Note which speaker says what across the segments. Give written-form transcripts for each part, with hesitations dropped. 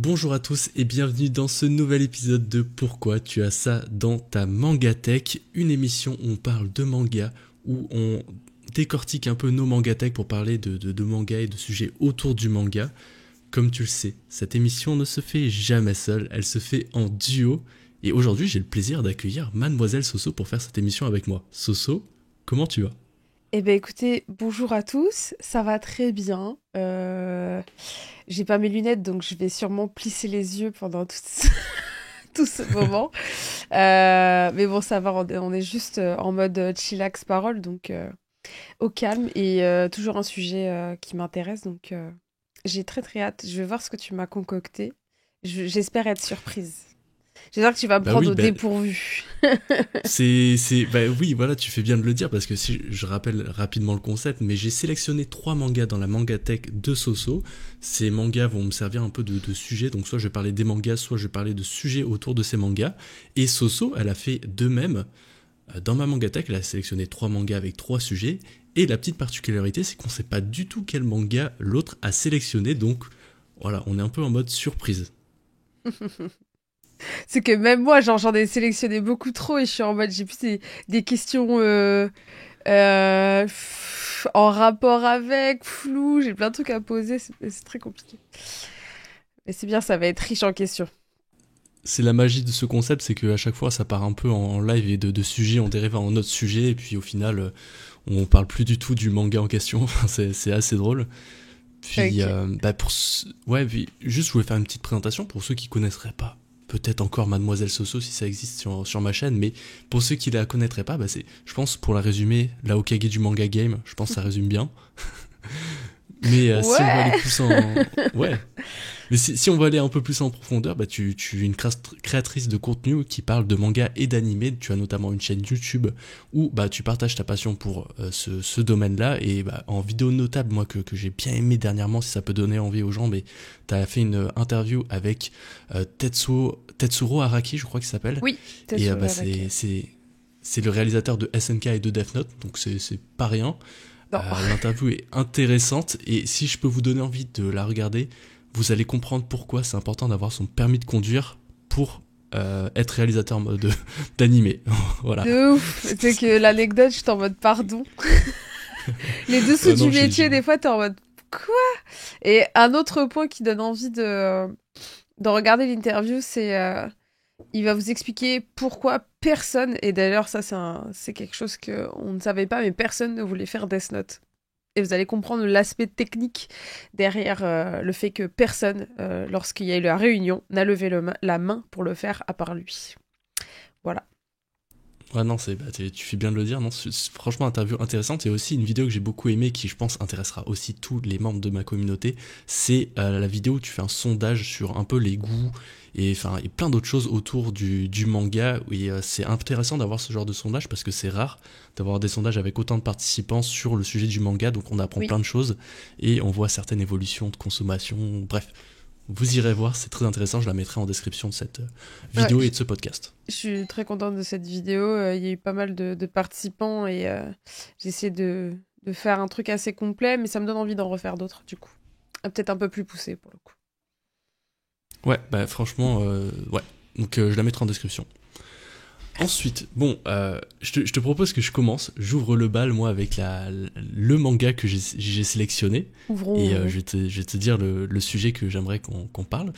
Speaker 1: Bonjour à tous et bienvenue dans ce nouvel épisode de Pourquoi tu as ça dans ta Mangatech, une émission où on parle de manga, où on décortique un peu nos mangatech pour parler de manga et de sujets autour du manga. Comme tu le sais, cette émission ne se fait jamais seule, elle se fait en duo. Et aujourd'hui, j'ai le plaisir d'accueillir Mademoiselle Soso pour faire cette émission avec moi. Soso, comment tu vas ?
Speaker 2: Eh ben écoutez, bonjour à tous, ça va très bien. J'ai pas mes lunettes, donc je vais sûrement plisser les yeux pendant tout ce moment. Mais bon, ça va, on est juste en mode chillax parole, donc au calme et toujours un sujet qui m'intéresse, donc j'ai très très hâte. Je vais voir ce que tu m'as concocté. J'espère être surprise. J'espère que tu vas me
Speaker 1: Bah
Speaker 2: prendre
Speaker 1: oui,
Speaker 2: au dépourvu.
Speaker 1: bah oui, voilà, tu fais bien de le dire parce que si je rappelle rapidement le concept, mais j'ai sélectionné 3 mangas dans la Mangatech de Soso. Ces mangas vont me servir un peu de sujet, donc soit je vais parler des mangas, soit je vais parler de sujets autour de ces mangas. Et Soso, elle a fait de même. Dans ma Mangatech, elle a sélectionné 3 mangas avec 3 sujets. Et la petite particularité, c'est qu'on sait pas du tout quel manga l'autre a sélectionné, donc voilà, on est un peu en mode surprise.
Speaker 2: C'est que même moi, genre, j'en ai sélectionné beaucoup trop et je suis en mode, j'ai plus des questions en rapport avec, flou, j'ai plein de trucs à poser, c'est très compliqué. Mais c'est bien, ça va être riche en questions.
Speaker 1: C'est la magie de ce concept, c'est qu'à chaque fois ça part un peu en live et de sujets on dérive à un autre sujet et puis au final on parle plus du tout du manga en question. Enfin, c'est assez drôle. Puis
Speaker 2: Ok.
Speaker 1: ouais, puis juste je voulais faire une petite présentation pour ceux qui connaîtraient pas. Peut-être encore Mademoiselle Soso si ça existe sur ma chaîne, mais pour ceux qui la connaîtraient pas, c'est, je pense, pour la résumer, la Hokage du manga game, je pense que ça résume bien. Mais si on veut aller
Speaker 2: Ouais!
Speaker 1: plus en... Ouais. Mais si on veut aller un peu plus en profondeur, tu es une créatrice de contenu qui parle de manga et d'anime. Tu as notamment une chaîne YouTube où tu partages ta passion pour ce domaine-là. Et en vidéo notable, moi, que j'ai bien aimé dernièrement, si ça peut donner envie aux gens, mais tu as fait une interview avec Tetsuro Araki, je crois qu'il s'appelle.
Speaker 2: Oui, t'es
Speaker 1: Et
Speaker 2: sur avec...
Speaker 1: c'est le réalisateur de SNK et de Death Note, donc c'est pas rien.
Speaker 2: Non.
Speaker 1: L'interview est intéressante et si je peux vous donner envie de la regarder, vous allez comprendre pourquoi c'est important d'avoir son permis de conduire pour être réalisateur d'animé. Voilà.
Speaker 2: De ouf! C'est que l'anecdote, je suis en mode pardon. Les dessous du
Speaker 1: Non,
Speaker 2: métier, des fois, t'es en mode quoi? Et un autre point qui donne envie de regarder l'interview, c'est il va vous expliquer pourquoi personne, et d'ailleurs ça c'est quelque chose qu'on ne savait pas, mais personne ne voulait faire Death Note. Et vous allez comprendre l'aspect technique derrière le fait que personne, lorsqu'il y a eu la réunion, n'a levé la main pour le faire à part lui. Voilà.
Speaker 1: Ouais, non, tu fais bien de le dire. Non, franchement, interview intéressante. Et aussi une vidéo que j'ai beaucoup aimée, qui je pense intéressera aussi tous les membres de ma communauté. C'est la vidéo où tu fais un sondage sur un peu les goûts et plein d'autres choses autour du manga. Et c'est intéressant d'avoir ce genre de sondage parce que c'est rare d'avoir des sondages avec autant de participants sur le sujet du manga. Donc on apprend
Speaker 2: Oui.
Speaker 1: plein de choses et on voit certaines évolutions de consommation. Bref, vous irez voir, c'est très intéressant. Je la mettrai en description de cette
Speaker 2: Ouais,
Speaker 1: vidéo et de ce podcast.
Speaker 2: je suis très contente de cette vidéo. Il y a eu pas mal de participants et j'ai essayé de faire un truc assez complet, mais ça me donne envie d'en refaire d'autres du coup. Peut-être un peu plus poussé pour le coup.
Speaker 1: Ouais, franchement, ouais. Donc je la mettrai en description. Ensuite, je te propose que je commence. J'ouvre le bal, moi, avec le manga que j'ai sélectionné.
Speaker 2: Ouvrons,
Speaker 1: Et
Speaker 2: ouvrons.
Speaker 1: je vais te dire le sujet que j'aimerais qu'on parle.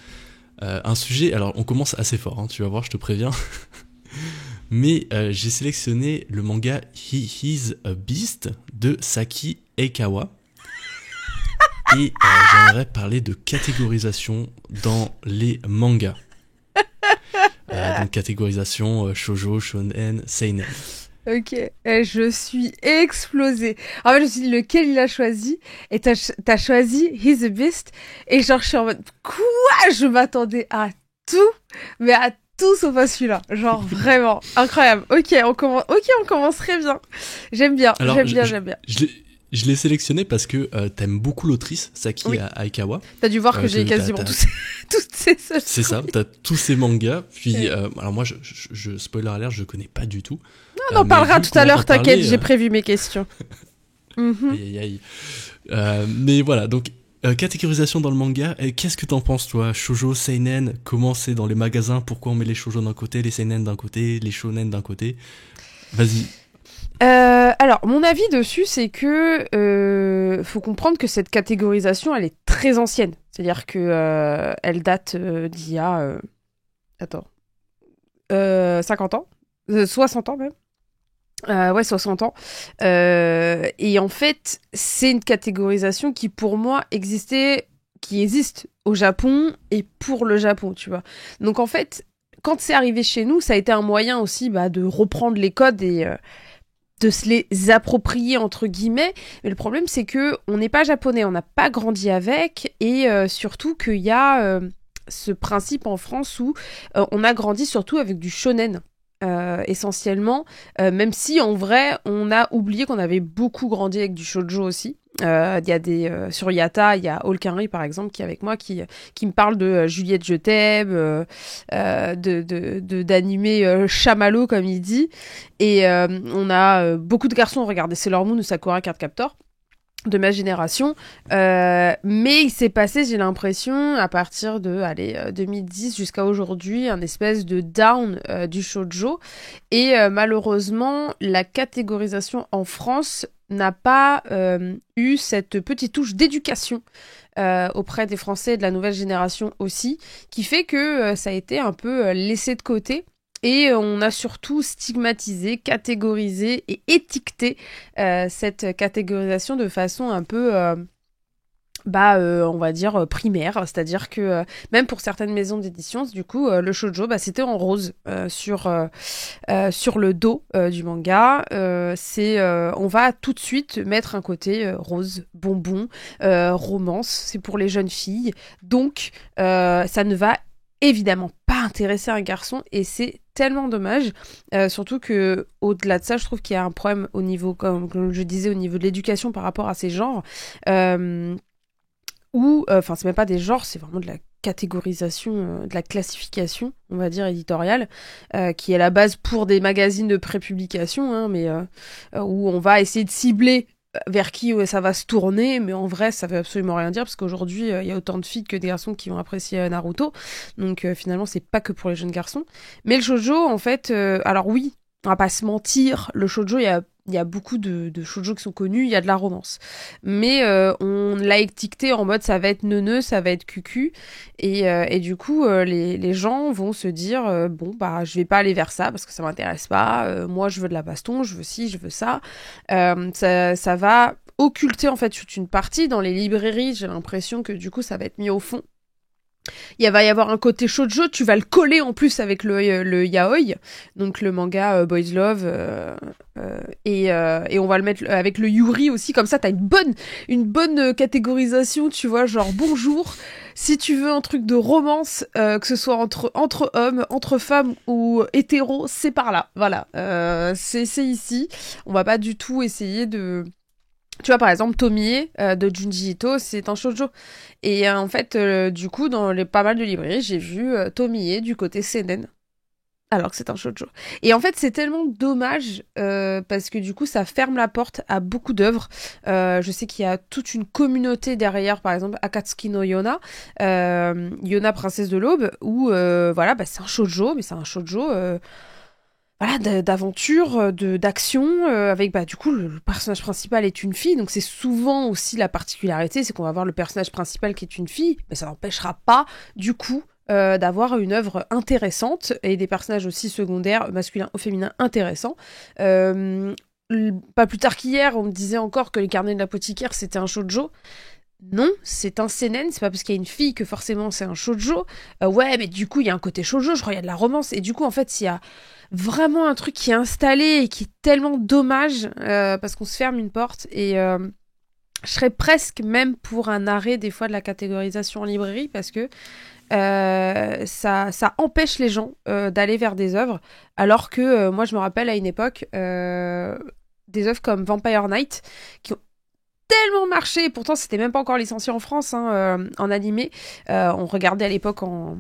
Speaker 1: Un sujet, alors on commence assez fort, hein, tu vas voir, je te préviens. Mais j'ai sélectionné le manga He Is a Beast de Saki Eikawa. Et j'aimerais parler de catégorisation dans les mangas. Donc catégorisation shoujo, shonen, seinen.
Speaker 2: Ok, je suis explosée. En fait, je me suis dit lequel il a choisi, et t'as choisi He's a Beast, et genre je suis en mode quoi? Je m'attendais à tout, mais à tout sauf à celui-là. Genre vraiment incroyable. Ok, on commence très bien. J'aime bien,
Speaker 1: Alors
Speaker 2: j'aime bien, j'aime bien.
Speaker 1: je l'ai sélectionné parce que t'aimes beaucoup l'autrice Saki
Speaker 2: Oui,
Speaker 1: Aikawa.
Speaker 2: t'as dû voir que j'ai quasiment toutes ces seules
Speaker 1: C'est ça,
Speaker 2: trouvé.
Speaker 1: t'as tous ces mangas. Puis
Speaker 2: Ouais.
Speaker 1: alors moi, spoiler alert, je connais pas du tout.
Speaker 2: On en
Speaker 1: Mais
Speaker 2: parlera
Speaker 1: vu
Speaker 2: tout à
Speaker 1: qu'on entend
Speaker 2: l'heure, t'inquiète,
Speaker 1: parler,
Speaker 2: j'ai prévu mes questions. Mhm.
Speaker 1: aïe aïe aïe. Mais voilà, donc Catégorisation dans le manga, qu'est-ce que t'en penses toi? Shoujo, seinen, comment c'est dans les magasins? Pourquoi on met les shoujo d'un côté, les seinen d'un côté, les shonen d'un côté? Vas-y.
Speaker 2: Alors, mon avis dessus, c'est que faut comprendre que cette catégorisation, elle est très ancienne. C'est-à-dire que elle date d'il y a... attends. 50 ans 60 ans même. Ouais, 60 ans. Et en fait, c'est une catégorisation qui, pour moi, qui existe au Japon et pour le Japon, tu vois. Donc, en fait, quand c'est arrivé chez nous, ça a été un moyen aussi de reprendre les codes et de se les approprier, entre guillemets. Mais le problème, c'est que on n'est pas japonais, on n'a pas grandi avec, et surtout qu'il y a ce principe en France où on a grandi surtout avec du shonen. Essentiellement, même si en vrai on a oublié qu'on avait beaucoup grandi avec du shoujo aussi. Il y a sur Yata, il y a Olkinri par exemple qui est avec moi qui me parle de Juliette je t'aime, d'animé chamallow comme il dit, et on a beaucoup de garçons ont regardé Sailor Moon ou Sakura Card Captor de ma génération, mais il s'est passé, j'ai l'impression, à partir de 2010 jusqu'à aujourd'hui, un espèce de down du shoujo, et malheureusement, la catégorisation en France n'a pas eu cette petite touche d'éducation auprès des Français et de la nouvelle génération aussi, qui fait que ça a été un peu laissé de côté. Et on a surtout stigmatisé, catégorisé et étiqueté cette catégorisation de façon un peu, on va dire, primaire. C'est-à-dire que même pour certaines maisons d'édition, du coup, le shoujo, c'était en rose sur le dos du manga. On va tout de suite mettre un côté rose, bonbon, romance. C'est pour les jeunes filles. Donc, ça ne va évidemment pas intéresser un garçon, et c'est tellement dommage, surtout que au-delà de ça, je trouve qu'il y a un problème au niveau, comme je disais, au niveau de l'éducation par rapport à ces genres, c'est même pas des genres, c'est vraiment de la catégorisation, de la classification, on va dire éditoriale, qui est la base pour des magazines de prépublication, hein, mais où on va essayer de cibler vers qui ça va se tourner, mais en vrai ça veut absolument rien dire, parce qu'aujourd'hui il y a autant de filles que des garçons qui vont apprécier Naruto, donc finalement c'est pas que pour les jeunes garçons. Mais le shoujo, en fait, alors oui, on va pas se mentir, le shoujo, il y a beaucoup de shoujo qui sont connus, il y a de la romance, mais on l'a étiqueté en mode ça va être neuneux, ça va être cucu, et du coup les gens vont se dire je vais pas aller vers ça parce que ça m'intéresse pas, moi je veux de la baston, je veux ci, je veux ça. Ça va occulter en fait toute une partie dans les librairies. J'ai l'impression que du coup ça va être mis au fond. Il va y avoir un côté shoujo, tu vas le coller en plus avec le yaoi, donc le manga Boys Love, et on va le mettre avec le yuri aussi, comme ça t'as une bonne catégorisation, tu vois, genre bonjour, si tu veux un truc de romance, que ce soit entre hommes, entre femmes ou hétéros, c'est par là, voilà, c'est ici, on va pas du tout essayer de... Tu vois, par exemple, Tomie de Junji Ito, c'est un shoujo. Et en fait, du coup, dans pas mal de librairies, j'ai vu Tomie du côté seinen, alors que c'est un shoujo. Et en fait, c'est tellement dommage, parce que du coup, ça ferme la porte à beaucoup d'œuvres. Je sais qu'il y a toute une communauté derrière, par exemple, Akatsuki no Yona, Yona, princesse de l'aube, où, c'est un shoujo, mais c'est un shoujo... d'aventure, d'action, avec du coup le personnage principal est une fille, donc c'est souvent aussi la particularité, c'est qu'on va voir le personnage principal qui est une fille, mais ça n'empêchera pas du coup d'avoir une œuvre intéressante et des personnages aussi secondaires, masculins ou féminins intéressants. Pas plus tard qu'hier, on me disait encore que les carnets de l'apothicaire c'était un shoujo. Non, c'est un seinen, c'est pas parce qu'il y a une fille que forcément c'est un shoujo. Ouais, mais du coup, il y a un côté shoujo, je crois, il y a de la romance. Et du coup, en fait, il y a vraiment un truc qui est installé et qui est tellement dommage, parce qu'on se ferme une porte. Et je serais presque même pour un arrêt des fois de la catégorisation en librairie, parce que ça empêche les gens d'aller vers des œuvres. Alors que moi, je me rappelle à une époque, des œuvres comme Vampire Knight, qui ont tellement marché, et pourtant c'était même pas encore licencié en France, en animé. On regardait à l'époque en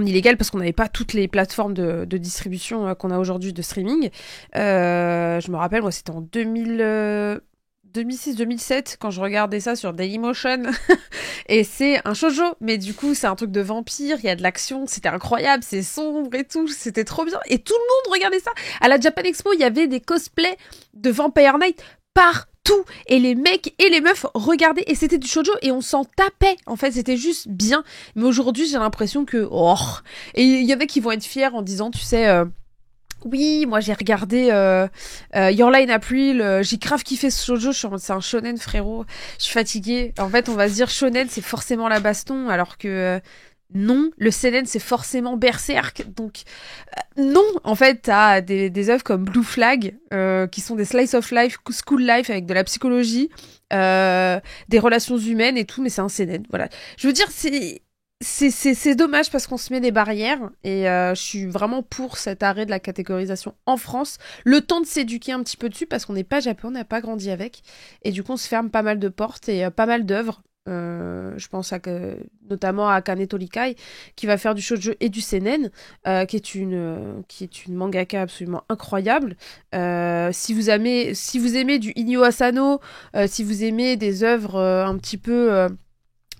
Speaker 2: illégal parce qu'on n'avait pas toutes les plateformes de distribution qu'on a aujourd'hui de streaming. Je me rappelle, moi c'était en 2006-2007 quand je regardais ça sur Dailymotion. Et c'est un shoujo, mais du coup, c'est un truc de vampire, il y a de l'action, c'était incroyable, c'est sombre et tout, c'était trop bien. Et tout le monde regardait ça. À la Japan Expo, il y avait des cosplays de Vampire Knight partout. Et les mecs et les meufs regardaient, et c'était du shoujo, et on s'en tapait. En fait, c'était juste bien. Mais aujourd'hui, j'ai l'impression que... Oh. Et il y en a qui vont être fiers en disant, tu sais... Oui, moi j'ai regardé Your Lie in April, j'ai grave kiffé ce shoujo, c'est un shonen frérot, je suis fatiguée. En fait, on va se dire shonen c'est forcément la baston, alors que non, le seinen c'est forcément Berserk. Donc non, en fait t'as des œuvres comme Blue Flag, qui sont des slice of life, school life avec de la psychologie, des relations humaines et tout, mais c'est un seinen, voilà. Je veux dire, c'est dommage parce qu'on se met des barrières et je suis vraiment pour cet arrêt de la catégorisation en France. Le temps de s'éduquer un petit peu dessus parce qu'on n'est pas japonais, on n'a pas grandi avec. Et du coup, on se ferme pas mal de portes et pas mal d'œuvres. Je pense notamment à Akane Torikai qui va faire du shoujo et du seinen, qui est une mangaka absolument incroyable. Si vous aimez du Inyo Asano, si vous aimez des œuvres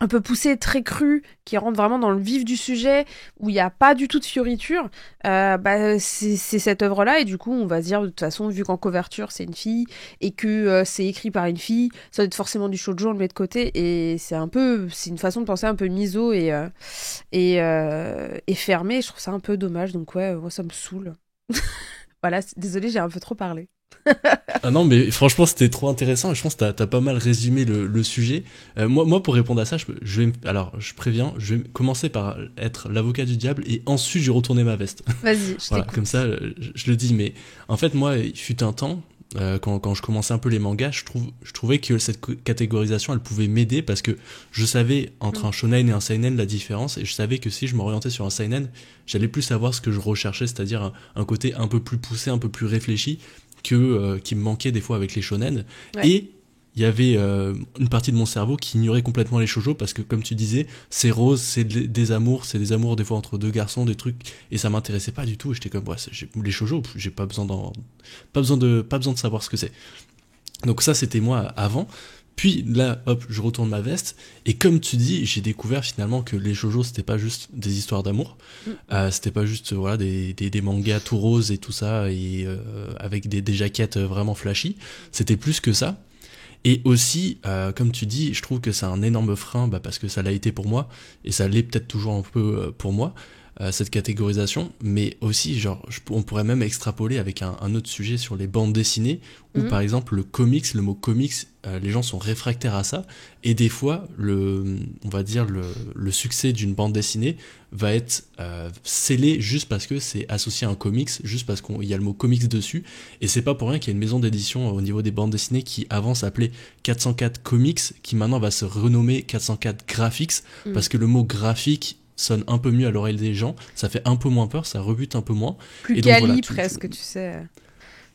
Speaker 2: un peu poussé, très cru, qui rentre vraiment dans le vif du sujet, où il n'y a pas du tout de fioriture, c'est cette œuvre-là, et du coup, on va se dire, de toute façon, vu qu'en couverture, c'est une fille, et que c'est écrit par une fille, ça doit être forcément du shoujo, on le met de côté, et c'est une façon de penser un peu miso et fermé, je trouve ça un peu dommage, donc ouais, moi, ça me saoule. Voilà, désolée, j'ai un peu trop parlé.
Speaker 1: Ah non, mais franchement, c'était trop intéressant et je pense que t'as pas mal résumé le sujet. Moi, pour répondre à ça, je préviens, je vais commencer par être l'avocat du diable et ensuite je vais retourner ma veste.
Speaker 2: Vas-y, je
Speaker 1: Voilà,
Speaker 2: t'écoute.
Speaker 1: comme ça, je le dis. Mais en fait, moi, il fut un temps, quand je commençais un peu les mangas, je trouvais que cette catégorisation, elle pouvait m'aider parce que je savais entre un shonen et un seinen la différence et je savais que si je m'orientais sur un seinen, j'allais plus savoir ce que je recherchais, c'est-à-dire un côté un peu plus poussé, un peu plus réfléchi qui me manquait des fois avec les shonen.
Speaker 2: Ouais.
Speaker 1: Et il y avait une partie de mon cerveau qui ignorait complètement les shoujo parce que comme tu disais, c'est rose, c'est des amours des fois entre deux garçons, des trucs, et ça m'intéressait pas du tout. Et j'étais comme les shoujo, j'ai pas besoin de savoir ce que c'est. Donc ça, c'était moi avant. Puis là, hop, je retourne ma veste. Et comme tu dis, j'ai découvert finalement que les shoujo, c'était pas juste des histoires d'amour. C'était pas juste voilà des mangas tout roses et tout ça, et avec des jaquettes vraiment flashy. C'était plus que ça. Et aussi, comme tu dis, je trouve que c'est un énorme frein, parce que ça l'a été pour moi, et ça l'est peut-être toujours un peu pour moi, cette catégorisation, mais aussi, on pourrait même extrapoler avec un autre sujet sur les bandes dessinées, où par exemple le mot comics, les gens sont réfractaires à ça, et des fois, on va dire le succès d'une bande dessinée va être scellé juste parce que c'est associé à un comics, juste parce qu'il y a le mot comics dessus, et c'est pas pour rien qu'il y a une maison d'édition au niveau des bandes dessinées qui avant s'appelait 404 Comics, qui maintenant va se renommer 404 Graphics, parce que le mot graphique sonne un peu mieux à l'oreille des gens, ça fait un peu moins peur, ça rebute un peu moins.
Speaker 2: Plus
Speaker 1: et donc,
Speaker 2: quali
Speaker 1: voilà,
Speaker 2: presque, tu sais.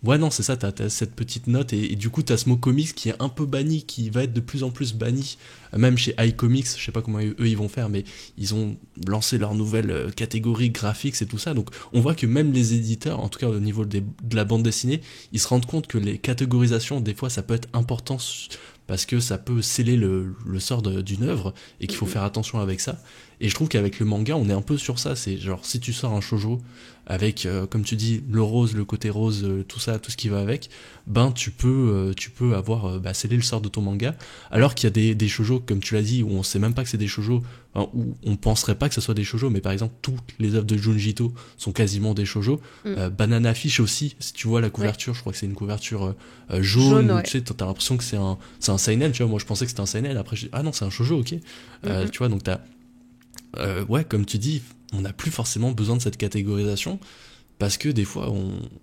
Speaker 1: Ouais, non, c'est ça, t'as cette petite note, et du coup, t'as ce mot comics qui est un peu banni, qui va être de plus en plus banni, même chez iComics, je sais pas comment eux ils vont faire, mais ils ont lancé leur nouvelle catégorie graphics et tout ça, donc on voit que même les éditeurs, en tout cas au niveau de la bande dessinée, ils se rendent compte que les catégorisations, des fois, ça peut être important, parce que ça peut sceller le sort d'une œuvre, et qu'il faut faire attention avec ça. Et je trouve qu'avec le manga, on est un peu sur ça. C'est genre, si tu sors un shoujo avec, comme tu dis, le rose, le côté rose, tout ça, tout ce qui va avec, tu peux avoir scellé le sort de ton manga. Alors qu'il y a des shoujo, comme tu l'as dit, où on sait même pas que c'est des shoujo, où on penserait pas que ce soit des shoujo, mais par exemple, toutes les œuvres de Junji Ito sont quasiment des shoujo. Banana Fish aussi, si tu vois la couverture, je crois que c'est une couverture jaune,
Speaker 2: ouais.
Speaker 1: tu sais, t'as l'impression que c'est un seinen, tu vois. Moi, je pensais que c'était un seinen, après, ah non, c'est un shoujo, ok. Tu vois, donc t'as ouais, comme tu dis, on n'a plus forcément besoin de cette catégorisation parce que des fois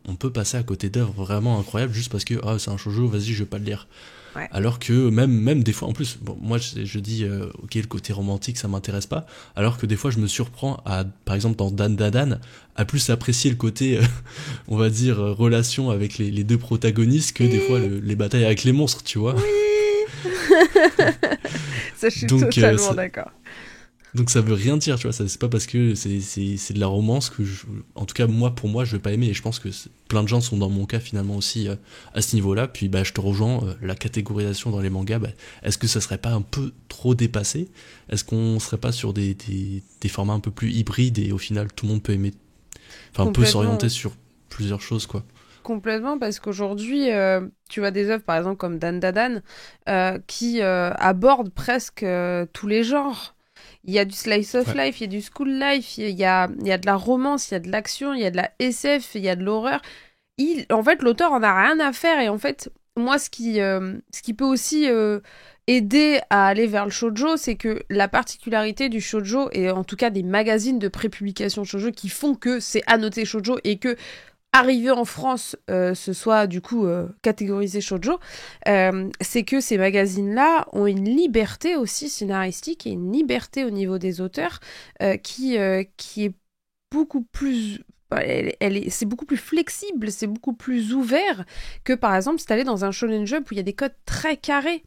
Speaker 1: on peut passer à côté d'œuvres vraiment incroyables juste parce que c'est un shoujo, vas-y, je vais pas le lire.
Speaker 2: Ouais.
Speaker 1: Alors que même des fois en plus, bon, moi je dis ok, le côté romantique ça m'intéresse pas, alors que des fois je me surprends à, par exemple dans Dan Dadan, à plus apprécier le côté on va dire relation avec les deux protagonistes que des fois les batailles avec les monstres, tu vois.
Speaker 2: Oui. Ça, je suis totalement d'accord.
Speaker 1: Donc ça veut rien dire, tu vois, ça c'est pas parce que c'est de la romance que en tout cas moi pour moi je vais pas aimer, et je pense que plein de gens sont dans mon cas finalement aussi à ce niveau-là. Puis bah je te rejoins, la catégorisation dans les mangas, bah, est-ce que ça serait pas un peu trop dépassé? Est-ce qu'on serait pas sur des formats un peu plus hybrides et au final tout le monde peut aimer, enfin peut s'orienter
Speaker 2: Complètement.
Speaker 1: sur plusieurs choses quoi.
Speaker 2: Complètement, parce qu'aujourd'hui, tu vois des œuvres, par exemple, comme Dan Dan, qui abordent presque tous les genres. Il y a du slice of
Speaker 1: Ouais.
Speaker 2: life, il y a du school life, il y a de la romance, il y a de l'action, il y a de la SF, il y a de l'horreur. En fait, l'auteur en a rien à faire. Et en fait, moi, ce qui peut aussi aider à aller vers le shoujo, c'est que la particularité du shoujo, et en tout cas des magazines de prépublication shoujo qui font que c'est annoté shoujo et que arrivé en France, ce soit du coup catégorisé shoujo, c'est que ces magazines-là ont une liberté aussi scénaristique et une liberté au niveau des auteurs qui est beaucoup plus... c'est beaucoup plus flexible, c'est beaucoup plus ouvert que par exemple si t'allais dans un Shonen Jump où il y a des codes très carrés.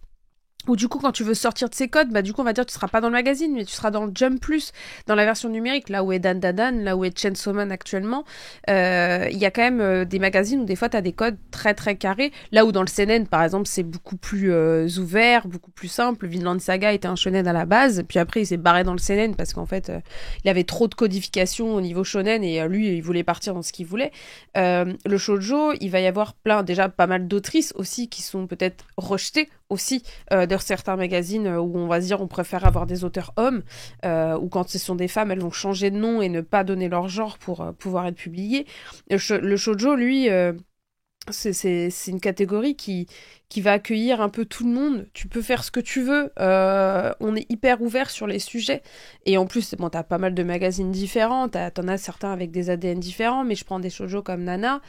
Speaker 2: Ou du coup, quand tu veux sortir de ces codes, bah du coup, on va dire que tu seras pas dans le magazine, mais tu seras dans le Jump Plus, dans la version numérique, là où est Dan Dan Dan, là où est Chainsaw Man actuellement. Il y a quand même des magazines où des fois, tu as des codes très très carrés. Là où dans le seinen, par exemple, c'est beaucoup plus ouvert, beaucoup plus simple. Vinland Saga était un shonen à la base, puis après, il s'est barré dans le seinen parce qu'en fait, il avait trop de codification au niveau shonen et lui, il voulait partir dans ce qu'il voulait. Le shoujo, il va y avoir déjà pas mal d'autrices aussi qui sont peut-être rejetées aussi de certains magazines où on va se dire on préfère avoir des auteurs hommes, ou quand ce sont des femmes, elles vont changer de nom et ne pas donner leur genre pour pouvoir être publiées. Le shoujo, lui, c'est une catégorie qui va accueillir un peu tout le monde. Tu peux faire ce que tu veux. On est hyper ouvert sur les sujets. Et en plus, bon, t'as pas mal de magazines différents. T'en as certains avec des ADN différents, mais je prends des shoujo comme Nana.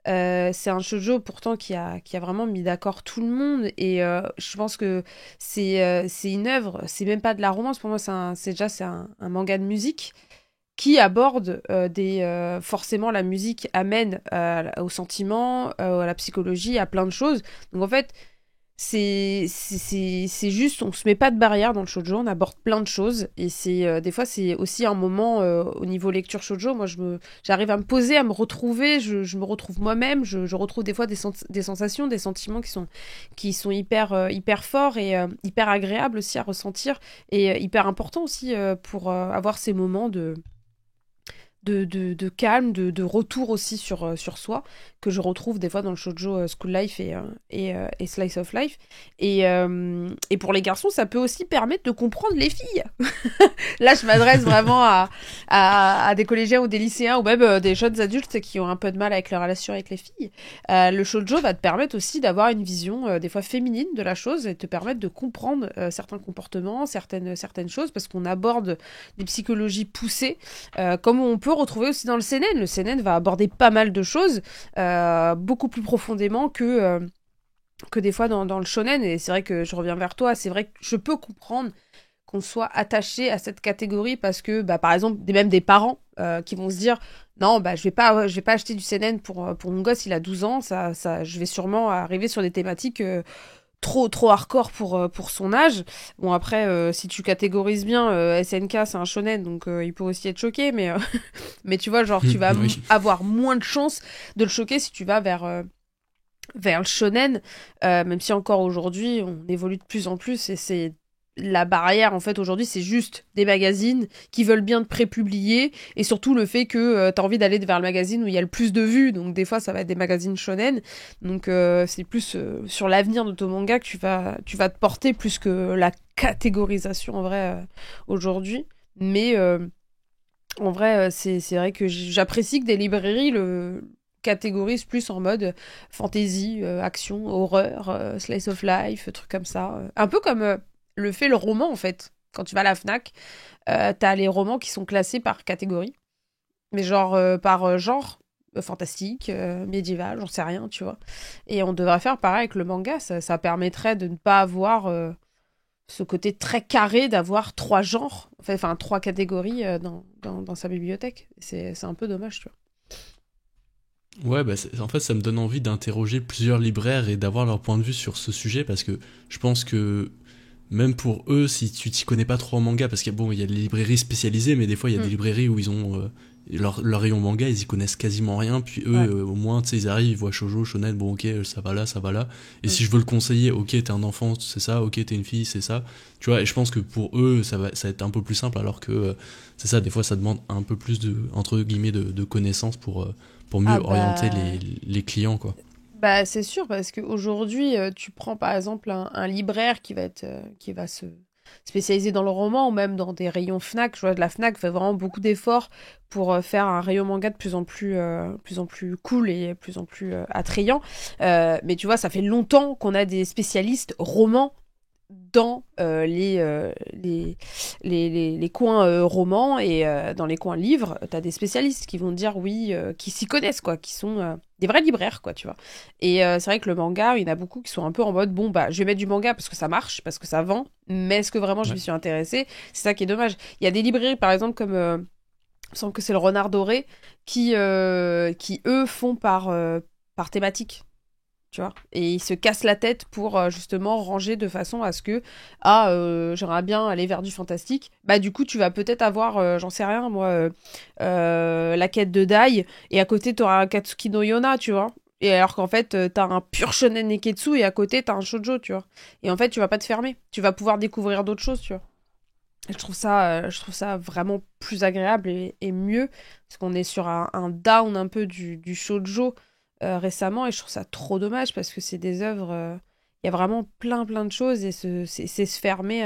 Speaker 2: C'est un shoujo pourtant qui a vraiment mis d'accord tout le monde et je pense que c'est une œuvre, c'est même pas de la romance pour moi, c'est un manga de musique qui aborde forcément la musique amène au sentiment, à la psychologie, à plein de choses. Donc en fait, c'est juste, on se met pas de barrière dans le shoujo, on aborde plein de choses et des fois c'est aussi un moment au niveau lecture shoujo, j'arrive à me poser, à me retrouver, je me retrouve moi-même, je retrouve des fois des sensations, des sentiments qui sont hyper forts et hyper agréables aussi à ressentir et hyper importants aussi pour avoir ces moments de calme, de retour aussi sur soi, que je retrouve des fois dans le shoujo School Life et Slice of Life. Et pour les garçons, ça peut aussi permettre de comprendre les filles. Là, je m'adresse vraiment à des collégiens ou des lycéens ou même des jeunes adultes qui ont un peu de mal avec leur relation avec les filles. Le shoujo va te permettre aussi d'avoir une vision des fois féminine de la chose et te permettre de comprendre certains comportements, certaines choses, parce qu'on aborde des psychologies poussées, comme on peut retrouver aussi dans le seinen. Le seinen va aborder pas mal de choses beaucoup plus profondément que des fois dans le shonen. Et c'est vrai que je reviens vers toi, c'est vrai que je peux comprendre qu'on soit attaché à cette catégorie parce que, bah, par exemple, même des parents qui vont se dire non, bah, je vais pas acheter du seinen pour mon gosse, il a 12 ans, je vais sûrement arriver sur des thématiques trop hardcore pour son âge. Bon, après, si tu catégorises bien, SNK, c'est un shonen, donc il peut aussi être choqué, mais, mais tu vois, genre, tu vas
Speaker 1: Oui.
Speaker 2: avoir moins de chances de le choquer si tu vas vers le shonen, même si encore aujourd'hui, on évolue de plus en plus, et c'est la barrière, en fait, aujourd'hui, c'est juste des magazines qui veulent bien te prépublier, et surtout le fait que t'as envie d'aller vers le magazine où il y a le plus de vues, donc des fois, ça va être des magazines shonen, donc c'est plus sur l'avenir de ton manga que tu vas te porter plus que la catégorisation, en vrai, aujourd'hui. Mais en vrai, c'est vrai que j'apprécie que des librairies le catégorisent plus en mode fantasy, action, horreur, slice of life, trucs comme ça. Un peu comme le fait le roman, en fait. Quand tu vas à la Fnac, t'as les romans qui sont classés par catégorie. Mais genre, par genre, fantastique, médiéval, j'en sais rien, tu vois. Et on devrait faire pareil avec le manga. Ça permettrait de ne pas avoir ce côté très carré d'avoir trois genres, enfin trois catégories dans sa bibliothèque. C'est un peu dommage, tu vois.
Speaker 1: Ouais, bah en fait, ça me donne envie d'interroger plusieurs libraires et d'avoir leur point de vue sur ce sujet parce que je pense que même pour eux, si tu t'y connais pas trop en manga, parce qu'il y a, bon, il y a des librairies spécialisées, mais des fois, il y a des librairies où ils ont leur rayon manga, ils y connaissent quasiment rien, puis eux, au moins, tu sais, ils arrivent, ils voient shoujo, shonen, bon, ok, ça va là, ça va là. Et si je veux le conseiller, ok, t'es un enfant, c'est ça, ok, t'es une fille, c'est ça. Tu vois, et je pense que pour eux, ça va être un peu plus simple, alors que, c'est ça, des fois, ça demande un peu plus entre guillemets, de connaissances pour mieux orienter les clients, quoi.
Speaker 2: Bah, c'est sûr, parce qu'aujourd'hui, tu prends par exemple un libraire qui va se spécialiser dans le roman ou même dans des rayons Fnac. Je vois, la Fnac fait vraiment beaucoup d'efforts pour faire un rayon manga de plus en plus cool et plus en plus attrayant. Mais tu vois, ça fait longtemps qu'on a des spécialistes romans dans les coins romans et dans les coins livres, t'as des spécialistes qui vont te dire oui, qui s'y connaissent, quoi, qui sont des vrais libraires, quoi, tu vois. Et c'est vrai que le manga, il y en a beaucoup qui sont un peu en mode, bon, bah, je vais mettre du manga parce que ça marche, parce que ça vend, mais est-ce que vraiment je m'y suis intéressée? C'est ça qui est dommage. Il y a des librairies, par exemple, comme, il me semble que c'est le Renard Doré, qui eux, font par thématique. Tu vois, et ils se cassent la tête pour justement ranger de façon à ce que j'aimerais bien aller vers du fantastique, bah du coup tu vas peut-être avoir j'en sais rien moi la quête de Dai et à côté t'auras un Katsuki no Yona, tu vois, et alors qu'en fait t'as un pur shonen neketsu et à côté t'as un shoujo, tu vois, et en fait tu vas pas te fermer, tu vas pouvoir découvrir d'autres choses, tu vois. Et je trouve ça vraiment plus agréable et mieux parce qu'on est sur un down un peu du shoujo récemment, et je trouve ça trop dommage parce que c'est des œuvres, il y a vraiment plein de choses, et c'est se fermer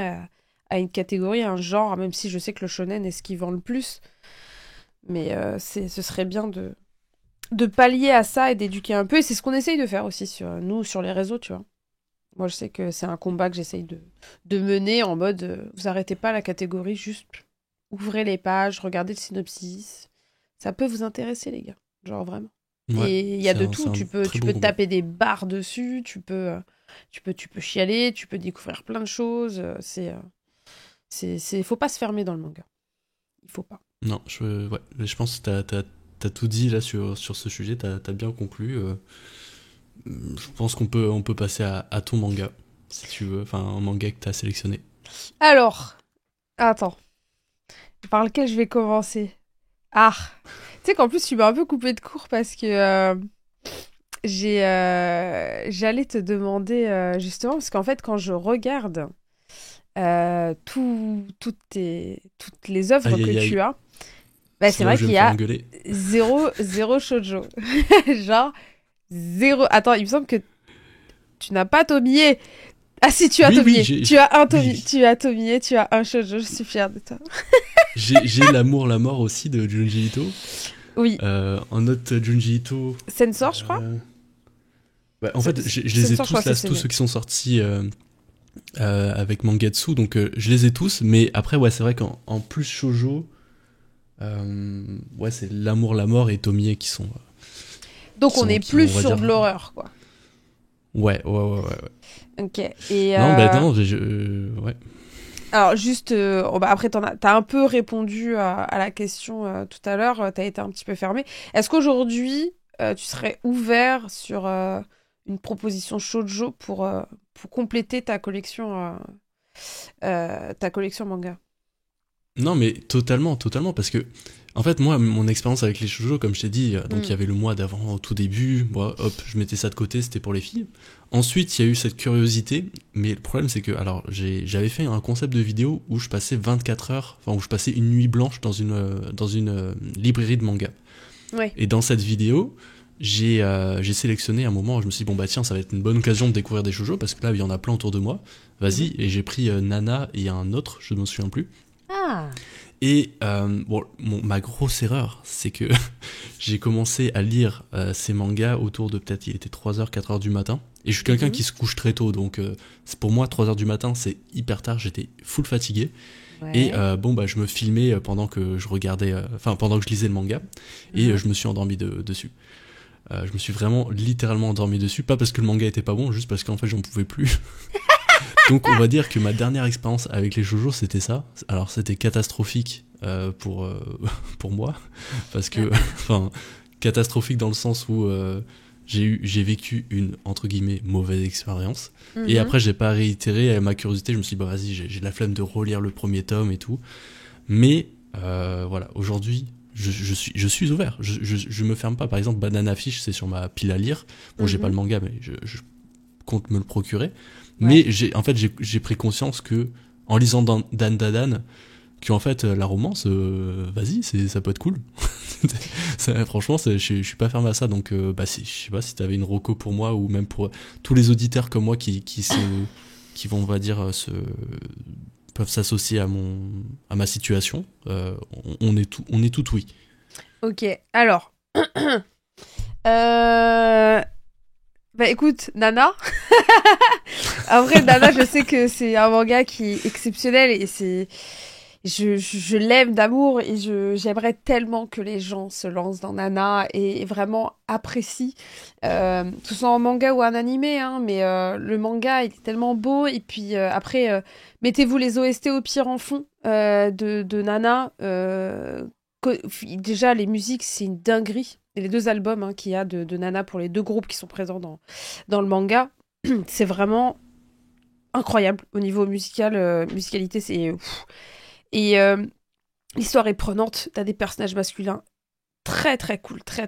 Speaker 2: à une catégorie, à un genre, même si je sais que le shonen est ce qui vend le plus, mais ce serait bien de pallier à ça et d'éduquer un peu, et c'est ce qu'on essaye de faire aussi nous sur les réseaux, tu vois. Moi je sais que c'est un combat que j'essaye de mener en mode vous arrêtez pas la catégorie, juste ouvrez les pages, regardez le synopsis, ça peut vous intéresser les gars, genre vraiment.
Speaker 1: Ouais,
Speaker 2: Et il y a de tout,
Speaker 1: un
Speaker 2: tu
Speaker 1: très bon
Speaker 2: peux
Speaker 1: combat.
Speaker 2: taper des barres dessus, tu peux chialer, tu peux découvrir plein de choses. Faut pas se fermer dans le manga. Il faut pas.
Speaker 1: Non, ouais, je pense que t'as tout dit là sur ce sujet, t'as bien conclu. Je pense on peut passer à ton manga, si tu veux, enfin un manga que t'as sélectionné.
Speaker 2: Alors, attends, par lequel je vais commencer? Ah, tu sais qu'en plus tu m'as un peu coupé de court parce que j'allais te demander justement, parce qu'en fait quand je regarde toutes les œuvres
Speaker 1: Aïe
Speaker 2: que
Speaker 1: aïe
Speaker 2: tu
Speaker 1: aïe,
Speaker 2: as, bah,
Speaker 1: c'est
Speaker 2: c'est
Speaker 1: là où
Speaker 2: vrai
Speaker 1: je vais
Speaker 2: qu'il
Speaker 1: me
Speaker 2: y
Speaker 1: faire
Speaker 2: a
Speaker 1: engueuler.
Speaker 2: zéro shoujo. Genre, zéro. Attends, il me semble que tu n'as pas Tomie. Ah si, tu as
Speaker 1: Oui, oui,
Speaker 2: Tomie. Tu as un Tomie.
Speaker 1: oui,
Speaker 2: Tu as Tomie, tu as un shoujo. Je suis fière de toi.
Speaker 1: j'ai l'amour, la mort aussi de Junji Ito.
Speaker 2: Oui.
Speaker 1: En note Junji Ito.
Speaker 2: Sensor, je crois.
Speaker 1: Bah, en fait, je les ai
Speaker 2: Sensor, je crois
Speaker 1: tous
Speaker 2: que
Speaker 1: là,
Speaker 2: c'est
Speaker 1: tous
Speaker 2: celui.
Speaker 1: ceux qui sont sortis avec Mangetsu, donc je les ai tous. Mais après, ouais, c'est vrai qu'en plus shoujo, ouais, c'est l'amour, la mort et Tomie
Speaker 2: Donc on est
Speaker 1: qui vont,
Speaker 2: plus
Speaker 1: on va
Speaker 2: sur
Speaker 1: dire.
Speaker 2: de l'horreur, quoi.
Speaker 1: Ouais.
Speaker 2: Ok. Et
Speaker 1: Non, bah non, ouais.
Speaker 2: alors juste, bah, après t'as un peu répondu à la question tout à l'heure. T'as été un petit peu fermé. Est-ce qu'aujourd'hui tu serais ouvert sur une proposition shoujo pour compléter ta collection manga?
Speaker 1: Non, mais totalement, parce que, en fait, moi, mon expérience avec les shoujo, comme je t'ai dit, donc il y
Speaker 2: Mm.
Speaker 1: avait le mois d'avant, au tout début, moi, hop, je mettais ça de côté, c'était pour les filles. Ensuite, il y a eu cette curiosité, mais le problème, c'est que, alors, j'avais fait un concept de vidéo où je passais 24 heures, enfin, où je passais une nuit blanche dans une librairie de manga.
Speaker 2: Ouais.
Speaker 1: Et dans cette vidéo, j'ai sélectionné un moment où je me suis dit, bon, bah tiens, ça va être une bonne occasion de découvrir des shoujo, parce que là, il y en a plein autour de moi. Vas-y,
Speaker 2: Mhm.
Speaker 1: et j'ai pris Nana et un autre, je ne me souviens plus.
Speaker 2: Ah.
Speaker 1: Et bon, ma grosse erreur, c'est que j'ai commencé à lire ces mangas autour de peut-être, il était 3h, 4h du matin. Et je suis quelqu'un
Speaker 2: Mhm.
Speaker 1: qui se couche très tôt, donc pour moi, 3h du matin, c'est hyper tard, j'étais full fatigué. Et
Speaker 2: Ouais.
Speaker 1: bon, bah, je me filmais pendant que je regardais, enfin, pendant que je lisais le manga, et
Speaker 2: Mhm.
Speaker 1: je me suis endormi dessus. Je me suis vraiment littéralement endormi dessus, pas parce que le manga était pas bon, juste parce qu'en fait, j'en pouvais plus. Donc on va dire que ma dernière expérience avec les shoujo c'était ça. Alors c'était catastrophique pour moi parce que enfin catastrophique dans le sens où j'ai vécu une, entre guillemets, mauvaise expérience. Et
Speaker 2: Mhm.
Speaker 1: après, j'ai pas réitéré ma curiosité. Je me suis dit, bah vas-y, j'ai la flemme de relire le premier tome et tout. Mais voilà, aujourd'hui, je suis ouvert. Je me ferme pas. Par exemple, Banana Fish, c'est sur ma pile à lire. Bon, j'ai pas
Speaker 2: Mhm.
Speaker 1: le manga, mais je compte me le procurer.
Speaker 2: Ouais.
Speaker 1: Mais j'ai pris conscience que, en lisant Dan Dadan, que en fait, la romance, vas-y, ça peut être cool. Franchement, je suis pas fermé à ça. Donc, bah, si, je sais pas si t'avais une reco pour moi ou même pour tous les auditeurs comme moi qui vont, on va dire, peuvent s'associer à ma situation. On est tout oui.
Speaker 2: Ok, alors. Euh, Bah écoute, Nana. En vrai, Nana, je sais que c'est un manga qui est exceptionnel et c'est. Je l'aime d'amour et j'aimerais tellement que les gens se lancent dans Nana et vraiment apprécient, que ce soit en manga ou en animé, hein, mais le manga il est tellement beau et puis après, mettez-vous les OST au pire en fond de Nana. Déjà, les musiques, c'est une dinguerie. Et les deux albums hein, qu'il y a de Nana pour les deux groupes qui sont présents dans le manga, c'est vraiment incroyable au niveau musical. Musicalité, c'est. Et l'histoire est prenante. T'as des personnages masculins très très cool, très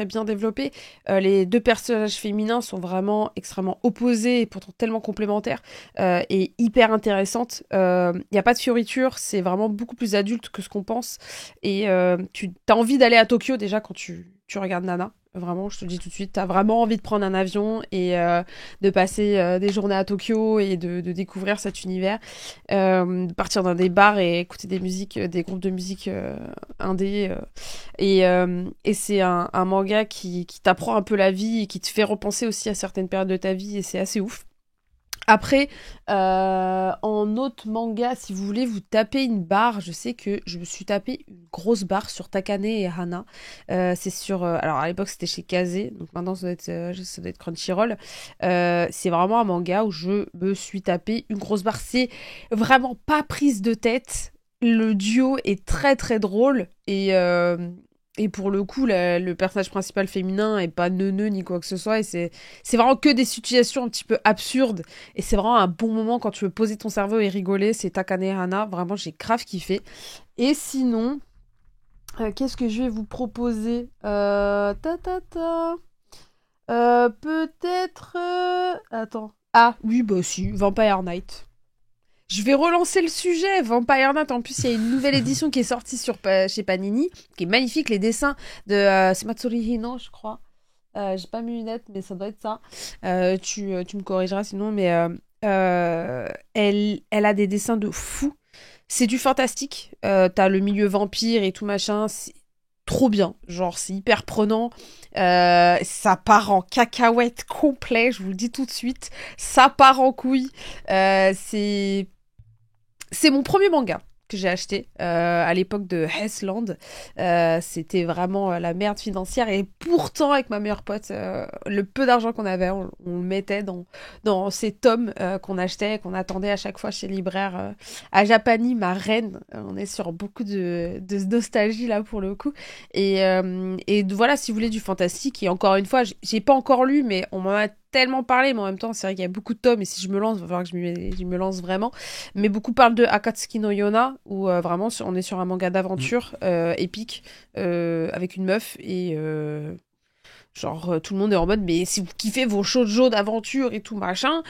Speaker 2: bien développés. Les deux personnages féminins sont vraiment extrêmement opposés et pourtant tellement complémentaires et hyper intéressantes. Il n'y a pas de fioriture, c'est vraiment beaucoup plus adulte que ce qu'on pense. Et tu as envie d'aller à Tokyo déjà quand tu regardes Nana. Vraiment, je te le dis tout de suite, t'as vraiment envie de prendre un avion et de passer des journées à Tokyo et de découvrir cet univers. De partir dans des bars et écouter des musiques, des groupes de musique indé. Et c'est un manga qui t'apprend un peu la vie et qui te fait repenser aussi à certaines périodes de ta vie et c'est assez ouf. Après, en autre manga, si vous voulez vous taper une barre, je sais que je me suis tapé une grosse barre sur Takane et Hana. C'est sur... alors à l'époque c'était chez Kazé, donc maintenant ça doit être Crunchyroll. C'est vraiment un manga où je me suis tapé une grosse barre. C'est vraiment pas prise de tête. Le duo est très très drôle et pour le coup, le personnage principal féminin est pas neuneux ni quoi que ce soit. Et c'est vraiment que des situations un petit peu absurdes. Et c'est vraiment un bon moment quand tu veux poser ton cerveau et rigoler. C'est Takane Hana. Vraiment, j'ai grave kiffé. Et sinon, qu'est-ce que je vais vous proposer ta ta ta. Peut-être. Attends. Ah, oui, bah si, Vampire Knight. Je vais relancer le sujet. Vampire Knight, en plus, il y a une nouvelle édition qui est sortie chez Panini, qui est magnifique. Les dessins de c'est Matsuri Hino, je crois. J'ai pas mes lunettes, mais ça doit être ça. Tu me corrigeras sinon, mais elle a des dessins de fou. C'est du fantastique. T'as le milieu vampire et tout machin. C'est trop bien. Genre, c'est hyper prenant. Ça part en cacahuète complet, je vous le dis tout de suite. Ça part en couille. C'est mon premier manga que j'ai acheté à l'époque de Hessland. C'était vraiment la merde financière et pourtant avec ma meilleure pote, le peu d'argent qu'on avait, on le mettait dans ces tomes qu'on achetait, qu'on attendait à chaque fois chez le libraire à Japani, ma reine. On est sur beaucoup de nostalgie là pour le coup. Et voilà, si vous voulez du fantastique, et encore une fois, j'ai pas encore lu, mais on m'en a tellement parlé, mais en même temps, c'est vrai qu'il y a beaucoup de tomes, et si je me lance, il va falloir que je me lance vraiment. Mais beaucoup parlent de Akatsuki no Yona, où vraiment on est sur un manga d'aventure épique, avec une meuf, et genre tout le monde est en mode, mais si vous kiffez vos shoujo d'aventure et tout machin,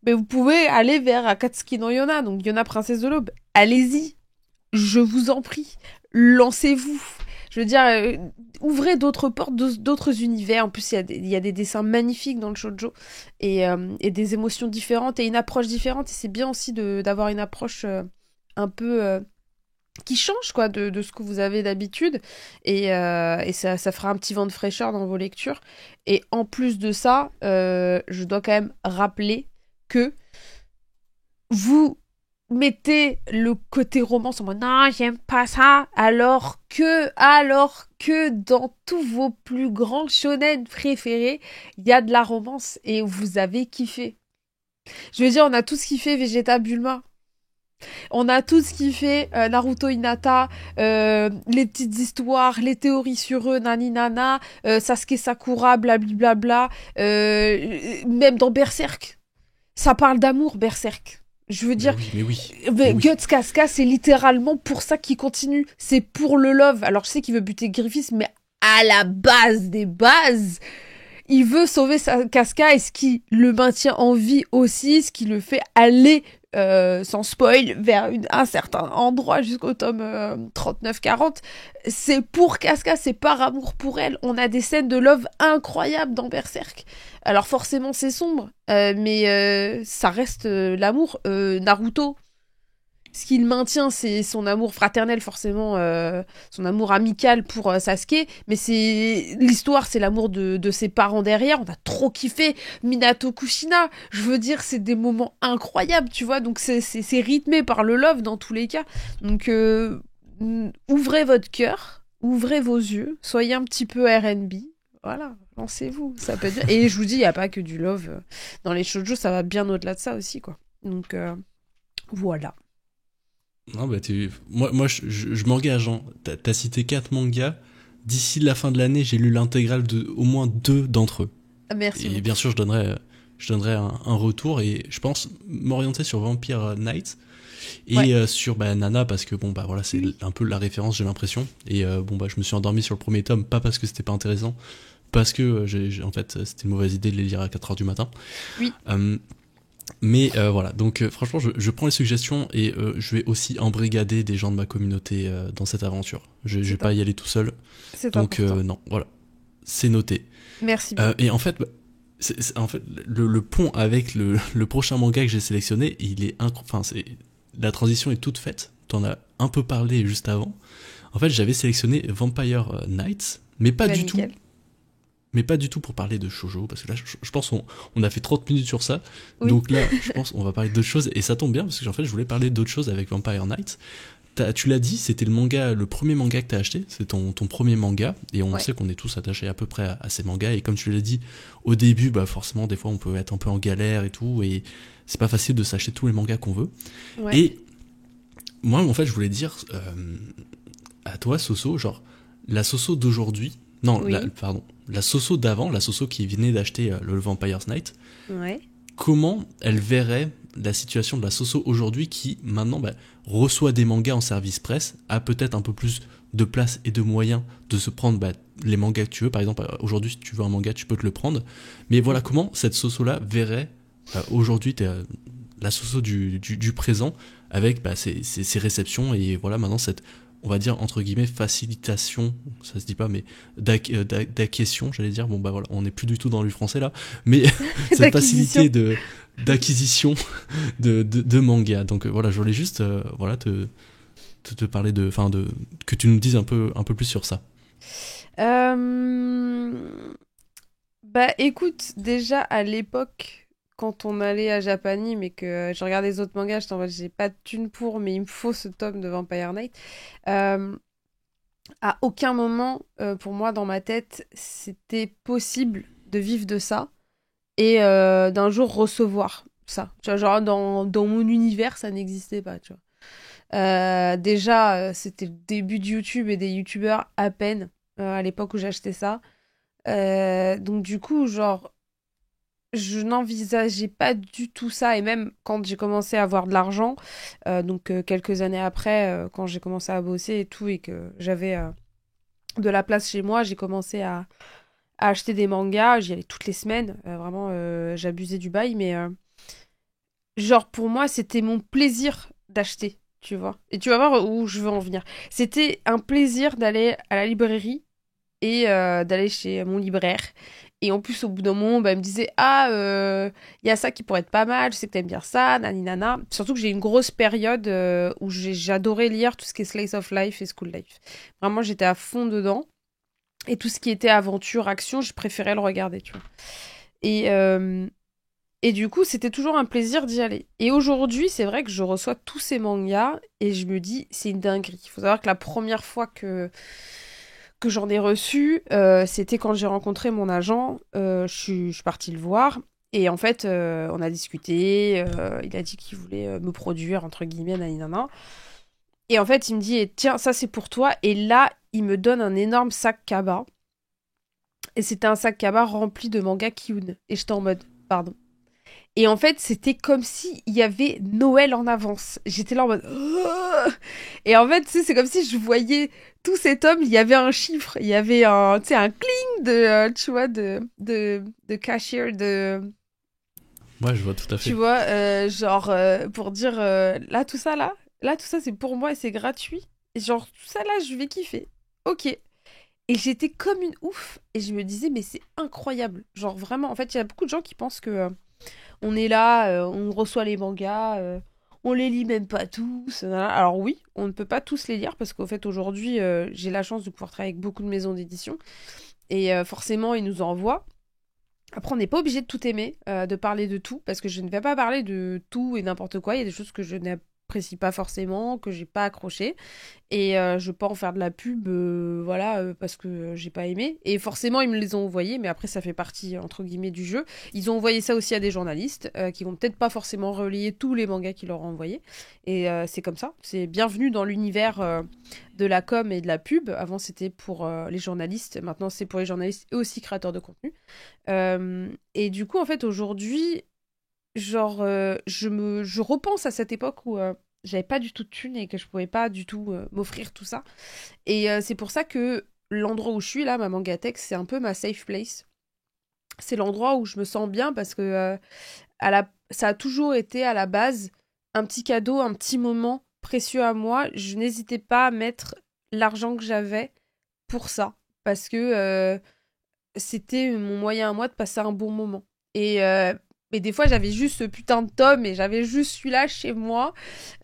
Speaker 2: mais vous pouvez aller vers Akatsuki no Yona, donc Yona Princesse de l'Aube. Allez-y, je vous en prie, lancez-vous. Je veux dire, ouvrez d'autres portes, d'autres univers. En plus, il y a des dessins magnifiques dans le shoujo et des émotions différentes et une approche différente. Et c'est bien aussi d'avoir une approche un peu qui change quoi de ce que vous avez d'habitude. Et ça fera un petit vent de fraîcheur dans vos lectures. Et en plus de ça, je dois quand même rappeler que vous mettez le côté romance en mode non, j'aime pas ça, alors que dans tous vos plus grands shonen préférés, il y a de la romance et vous avez kiffé. Je veux dire, on a tous kiffé Vegeta Bulma. On a tous kiffé Naruto Hinata, les petites histoires, les théories sur eux, nani nana, Sasuke Sakura, blablabla. Même dans Berserk, ça parle d'amour, Berserk. Je veux dire,
Speaker 1: Mais oui, mais oui.
Speaker 2: Guts Casca, c'est littéralement pour ça qu'il continue. C'est pour le love. Alors je sais qu'il veut buter Griffiths, mais à la base des bases, il veut sauver sa Casca, et ce qui le maintient en vie aussi, ce qui le fait aller, sans spoil, vers un certain endroit jusqu'au tome 39-40. C'est pour Casca, c'est par amour pour elle. On a des scènes de love incroyables dans Berserk. Alors forcément c'est sombre, mais ça reste l'amour. Naruto, ce qu'il maintient, c'est son amour fraternel, forcément, son amour amical pour Sasuke, mais c'est l'histoire, c'est l'amour de ses parents derrière. On a trop kiffé Minato Kushina. Je veux dire, c'est des moments incroyables, tu vois, donc c'est rythmé par le love dans tous les cas. Donc ouvrez votre cœur, ouvrez vos yeux, soyez un petit peu R&B. Voilà, lancez-vous, ça peut être bien. Et je vous dis, il n'y a pas que du love dans les shoujo, ça va bien au-delà de ça aussi, quoi. Donc voilà.
Speaker 1: Non, bah, moi je m'engage. Hein. T'as cité 4 mangas. D'ici la fin de l'année, j'ai lu l'intégrale de au moins 2 d'entre eux.
Speaker 2: Merci
Speaker 1: Et
Speaker 2: beaucoup.
Speaker 1: bien sûr, je donnerai un retour et je pense m'orienter sur Vampire Knight et
Speaker 2: Ouais.
Speaker 1: sur Nana parce que bon bah voilà, c'est un peu la référence, j'ai l'impression. Et bon bah je me suis endormi sur le premier tome, pas parce que c'était pas intéressant, parce que en fait c'était une mauvaise idée de les lire à 4 heures du matin.
Speaker 2: Oui.
Speaker 1: Mais voilà, donc franchement, je prends les suggestions et je vais aussi embrigader des gens de ma communauté dans cette aventure. Je vais pas y aller tout seul,
Speaker 2: C'est
Speaker 1: donc
Speaker 2: important.
Speaker 1: non, voilà, c'est noté.
Speaker 2: Merci beaucoup.
Speaker 1: Et en fait, en fait le pont avec le prochain manga que j'ai sélectionné, il est enfin la transition est toute faite. T'en as un peu parlé juste avant. En fait, j'avais sélectionné Vampire Knights, mais pas
Speaker 2: Bah,
Speaker 1: du tout
Speaker 2: nickel.
Speaker 1: mais pas du tout pour parler de shoujo, parce que là, je pense on a fait 30 minutes sur ça,
Speaker 2: Oui.
Speaker 1: donc là, je pense on va parler d'autres choses, et ça tombe bien, parce que en fait, je voulais parler d'autres choses avec Vampire Knight. Tu l'as dit, c'était le premier manga que t'as acheté, c'est ton premier manga, et on
Speaker 2: Ouais.
Speaker 1: sait qu'on est tous attachés à peu près à ces mangas, et comme tu l'as dit, au début, bah forcément, des fois, on peut être un peu en galère et tout, et c'est pas facile de s'acheter tous les mangas qu'on veut.
Speaker 2: Ouais.
Speaker 1: Et moi, en fait, je voulais dire à toi, Soso, genre, la Soso d'aujourd'hui, non,
Speaker 2: Oui.
Speaker 1: pardon, la Soso d'avant, la Soso qui venait d'acheter le Vampire's Night,
Speaker 2: Ouais.
Speaker 1: comment elle verrait la situation de la Soso aujourd'hui qui, maintenant, reçoit des mangas en service presse, a peut-être un peu plus de place et de moyens de se prendre les mangas que tu veux. Par exemple, aujourd'hui, si tu veux un manga, tu peux te le prendre. Mais voilà, comment cette Soso-là verrait aujourd'hui la Soso du présent avec ses réceptions et voilà, maintenant, cette, on va dire, entre guillemets, facilitation, ça se dit pas, mais d'acquisition, j'allais dire. Bon, bah voilà, on n'est plus du tout dans le français là, mais cette
Speaker 2: D'acquisition.
Speaker 1: facilité d'acquisition de manga. Donc voilà, je voulais juste voilà te parler que tu nous dises un peu plus sur ça.
Speaker 2: Bah écoute, déjà à l'époque, quand on allait à Japani, mais que je regardais les autres mangas, j'étais en mode j'ai pas de thune pour, mais il me faut ce tome de Vampire Knight. Euh, à aucun moment, pour moi, dans ma tête, c'était possible de vivre de ça et d'un jour recevoir ça. Tu vois, genre dans mon univers, ça n'existait pas, tu vois. Déjà, c'était le début de YouTube et des YouTubeurs à peine à l'époque où j'achetais ça. Donc du coup, genre, je n'envisageais pas du tout ça. Et même quand j'ai commencé à avoir de l'argent, donc quelques années après, quand j'ai commencé à bosser et tout, et que j'avais de la place chez moi, j'ai commencé à acheter des mangas. J'y allais toutes les semaines. Vraiment, j'abusais du bail. Mais genre, pour moi, c'était mon plaisir d'acheter, tu vois. Et tu vas voir où je veux en venir. C'était un plaisir d'aller à la librairie et d'aller chez mon libraire. Et en plus, au bout d'un moment, bah, il me disait ah, il y a ça qui pourrait être pas mal, je sais que t'aimes bien ça, nani nana. Surtout que j'ai eu une grosse période où j'adorais lire tout ce qui est Slice of Life et School Life. Vraiment, j'étais à fond dedans. Et tout ce qui était aventure, action, je préférais le regarder, tu vois. Et, euh, et du coup, c'était toujours un plaisir d'y aller. Et aujourd'hui, c'est vrai que je reçois tous ces mangas et je me dis, c'est une dinguerie. Il faut savoir que la première fois que j'en ai reçu, c'était quand j'ai rencontré mon agent. Je suis partie le voir. Et en fait, on a discuté, il a dit qu'il voulait me produire, entre guillemets, naninana. Et en fait, il me dit, tiens, ça c'est pour toi. Et là, il me donne un énorme sac Kaba. Et c'était un sac Kaba rempli de manga Kiyun. Et j'étais en mode, pardon. Et en fait, c'était comme si il y avait Noël en avance. J'étais là en mode... oh. Et en fait, tu sais, c'est comme si je voyais tout cet homme, il y avait un chiffre, il y avait un, tu sais, un cling de, tu vois, de cashier, de...
Speaker 1: Ouais, je vois tout à fait.
Speaker 2: Tu vois, genre, pour dire, là, tout ça, c'est pour moi et c'est gratuit. Et genre, tout ça, là, je vais kiffer. Ok. Et j'étais comme une ouf. Et je me disais, mais c'est incroyable. Genre, vraiment, en fait, il y a beaucoup de gens qui pensent que on est là, on reçoit les mangas, on les lit même pas tous. Alors oui, on ne peut pas tous les lire parce qu'au fait, aujourd'hui, j'ai la chance de pouvoir travailler avec beaucoup de maisons d'édition. Et forcément, ils nous envoient. Après, on n'est pas obligé de tout aimer, de parler de tout, parce que je ne vais pas parler de tout et n'importe quoi. Il y a des choses que je n'apprécie pas forcément, que j'ai pas accroché. Et je veux pas en faire de la pub, voilà, parce que j'ai pas aimé. Et forcément, ils me les ont envoyés, mais après, ça fait partie, entre guillemets, du jeu. Ils ont envoyé ça aussi à des journalistes, qui vont peut-être pas forcément relayer tous les mangas qu'ils leur ont envoyés. Et c'est comme ça. C'est bienvenue dans l'univers de la com et de la pub. Avant, c'était pour les journalistes. Maintenant, c'est pour les journalistes et aussi créateurs de contenu. Et du coup, en fait, aujourd'hui, genre, je repense à cette époque où j'avais pas du tout de thunes et que je pouvais pas du tout m'offrir tout ça. Et c'est pour ça que l'endroit où je suis là, ma Mangatech, c'est un peu ma safe place. C'est l'endroit où je me sens bien parce que ça a toujours été à la base un petit cadeau, un petit moment précieux à moi. Je n'hésitais pas à mettre l'argent que j'avais pour ça parce que c'était mon moyen à moi de passer un bon moment. Et des fois, j'avais juste ce putain de tome et j'avais juste celui-là chez moi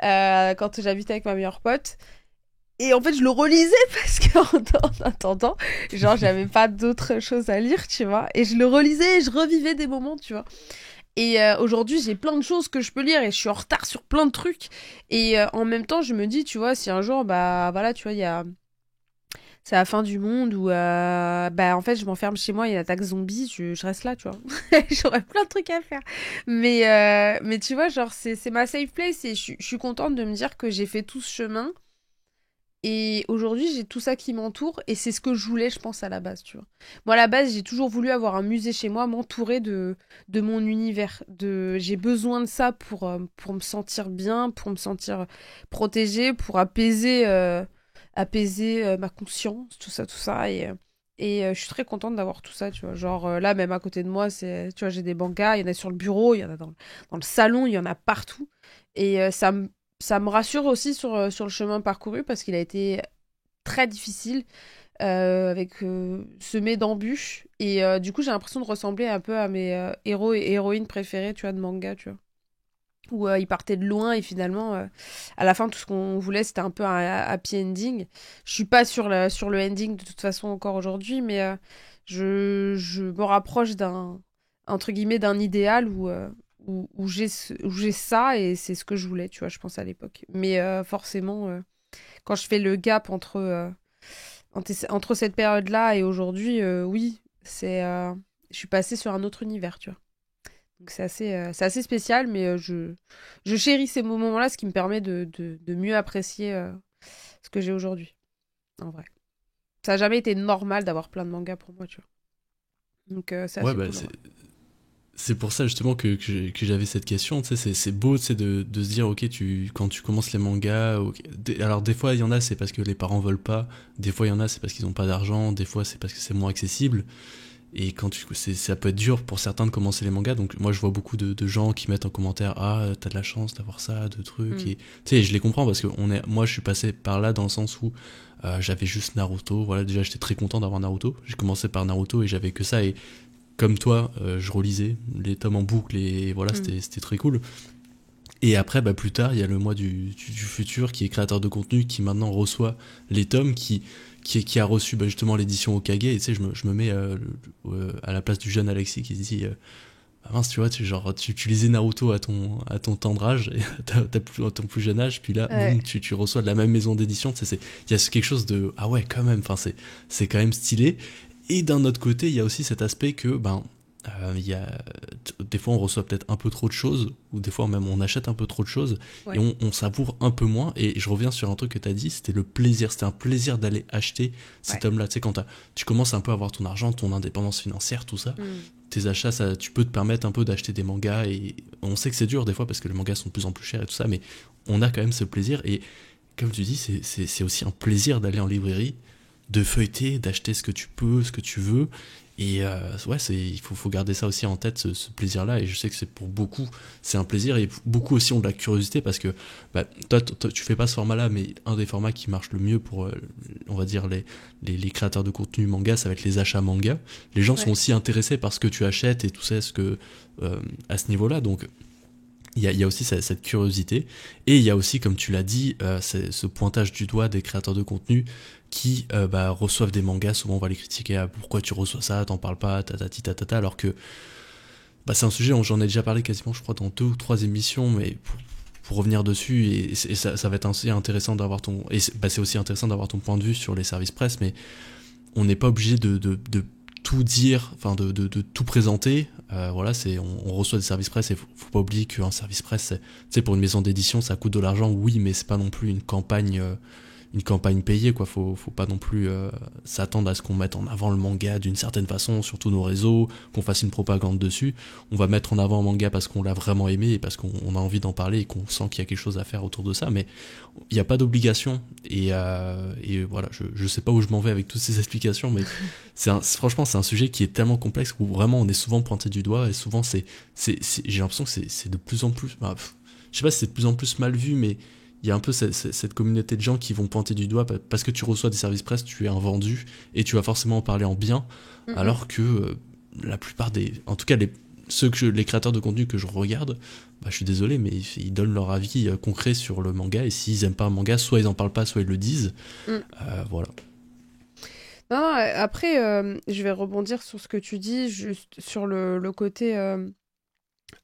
Speaker 2: quand j'habitais avec ma meilleure pote. Et en fait, je le relisais parce qu'en attendant, genre, j'avais pas d'autres choses à lire, tu vois. Et je le relisais et je revivais des moments, tu vois. Et aujourd'hui, j'ai plein de choses que je peux lire et je suis en retard sur plein de trucs. Et en même temps, je me dis, tu vois, si un jour, bah voilà, tu vois, il y a... c'est la fin du monde où, bah, en fait, je m'enferme chez moi, il y a une attaque zombie, je reste là, tu vois. J'aurais plein de trucs à faire. Mais tu vois, genre, c'est ma safe place et je suis contente de me dire que j'ai fait tout ce chemin. Et aujourd'hui, j'ai tout ça qui m'entoure et c'est ce que je voulais, je pense, à la base, tu vois. Moi, à la base, j'ai toujours voulu avoir un musée chez moi, m'entourer de mon univers. J'ai besoin de ça pour me sentir bien, pour me sentir protégée, pour apaiser ma conscience, tout ça, tout ça. Et je suis très contente d'avoir tout ça, tu vois. Genre, là, même à côté de moi, tu vois, j'ai des mangas, il y en a sur le bureau, il y en a dans le salon, il y en a partout. Et ça me rassure aussi sur le chemin parcouru parce qu'il a été très difficile, avec semé d'embûches. Et du coup, j'ai l'impression de ressembler un peu à mes héros et héroïnes préférés, tu vois, de manga, tu vois. Où ils partaient de loin et finalement, à la fin, tout ce qu'on voulait, c'était un peu un happy ending. Je suis pas sur le ending de toute façon encore aujourd'hui, mais je me rapproche entre guillemets, d'un idéal où j'ai ça et c'est ce que je voulais, tu vois, je pense à l'époque. Mais forcément, quand je fais le gap entre cette période-là et aujourd'hui, oui, je suis passée sur un autre univers, tu vois. Donc c'est assez spécial, mais je chéris ces moments-là, ce qui me permet de mieux apprécier ce que j'ai aujourd'hui, en vrai. Ça n'a jamais été normal d'avoir plein de mangas pour moi, tu vois. Donc c'est
Speaker 1: Ouais,
Speaker 2: assez
Speaker 1: bah,
Speaker 2: cool, en vrai.
Speaker 1: c'est pour ça justement que j'avais cette question. Tu sais, c'est beau, tu sais, de se dire, ok, quand tu commences les mangas, ok, alors des fois il y en a, c'est parce que les parents veulent pas. Des fois il y en a, c'est parce qu'ils ont pas d'argent. Des fois c'est parce que c'est moins accessible. Et ça peut être dur pour certains de commencer les mangas. Donc moi je vois beaucoup de gens qui mettent en commentaire, ah, t'as de la chance d'avoir ça, de trucs. Et tu sais, je les comprends parce que moi je suis passé par là dans le sens où j'avais juste Naruto. Voilà, déjà j'étais très content d'avoir Naruto. J'ai commencé par Naruto et j'avais que ça. Et comme toi, je relisais les tomes en boucle et voilà, c'était très cool. Et après, bah, plus tard, il y a le moi du futur qui est créateur de contenu, qui maintenant reçoit les tomes, qui a reçu bah, justement l'édition Okage. Et tu sais, je me mets à la place du jeune Alexis qui se dit ah mince, tu vois, tu lisais Naruto à ton tendre âge, et à ton plus jeune âge, puis là,
Speaker 2: Ouais.
Speaker 1: boum, tu reçois de la même maison d'édition. Tu sais, il y a quelque chose de ah ouais, quand même, enfin, c'est quand même stylé. Et d'un autre côté, il y a aussi cet aspect que ben Des fois on reçoit peut-être un peu trop de choses, ou des fois même on achète un peu trop de choses,
Speaker 2: Ouais.
Speaker 1: et on savoure un peu moins. Et je reviens sur un truc que tu as dit, c'était le plaisir. C'était un plaisir d'aller acheter ces
Speaker 2: Ouais.
Speaker 1: tomes-là. Tu sais, quand tu commences un peu à avoir ton argent, ton indépendance financière, tout ça,
Speaker 2: Mm.
Speaker 1: tes achats, ça, tu peux te permettre un peu d'acheter des mangas. Et on sait que c'est dur des fois parce que les mangas sont de plus en plus chers et tout ça, mais on a quand même ce plaisir. Et comme tu dis, c'est aussi un plaisir d'aller en librairie, de feuilleter, d'acheter ce que tu peux, ce que tu veux. Et ouais, il faut garder ça aussi en tête, ce plaisir-là. Et je sais que c'est pour beaucoup, c'est un plaisir. Et beaucoup aussi ont de la curiosité parce que bah, toi, tu fais pas ce format-là, mais un des formats qui marche le mieux pour, on va dire, les créateurs de contenu manga, ça va être les achats manga. Les gens sont
Speaker 2: Ouais.
Speaker 1: aussi intéressés par ce que tu achètes et tout ça, à ce niveau-là. Donc, il y a aussi cette curiosité. Et il y a aussi, comme tu l'as dit, ce pointage du doigt des créateurs de contenu qui reçoivent des mangas. Souvent, on va les critiquer à pourquoi tu reçois ça, t'en parles pas, tatati tatata, alors que c'est un sujet dont j'en ai déjà parlé quasiment, je crois, dans 2 ou 3 émissions, mais pour revenir dessus, et ça va être aussi intéressant d'avoir ton. C'est aussi intéressant d'avoir ton point de vue sur les services presse, mais on n'est pas obligé de tout dire, enfin de tout présenter. Voilà, on reçoit des services presse et faut pas oublier qu'un service presse, tu sais, pour une maison d'édition, ça coûte de l'argent, oui, mais c'est pas non plus une campagne payée, quoi. Faut pas non plus s'attendre à ce qu'on mette en avant le manga d'une certaine façon sur tous nos réseaux, qu'on fasse une propagande dessus. On va mettre en avant un manga parce qu'on l'a vraiment aimé et parce qu'on a envie d'en parler et qu'on sent qu'il y a quelque chose à faire autour de ça, mais il n'y a pas d'obligation. Et voilà, je sais pas où je m'en vais avec toutes ces explications, mais franchement, c'est un sujet qui est tellement complexe où vraiment on est souvent pointé du doigt et souvent j'ai l'impression que c'est de plus en plus, je sais pas si c'est de plus en plus mal vu, mais il y a un peu cette communauté de gens qui vont pointer du doigt parce que tu reçois des services presse, tu es un vendu et tu vas forcément en parler en bien,
Speaker 2: Mm-mm.
Speaker 1: alors que la plupart en tout cas les créateurs de contenu que je regarde, je suis désolé, mais ils donnent leur avis concret sur le manga, et s'ils aiment pas un manga, soit ils en parlent pas, soit ils le disent.
Speaker 2: Mm.
Speaker 1: Voilà.
Speaker 2: Non, non, après, je vais rebondir sur ce que tu dis, juste sur le côté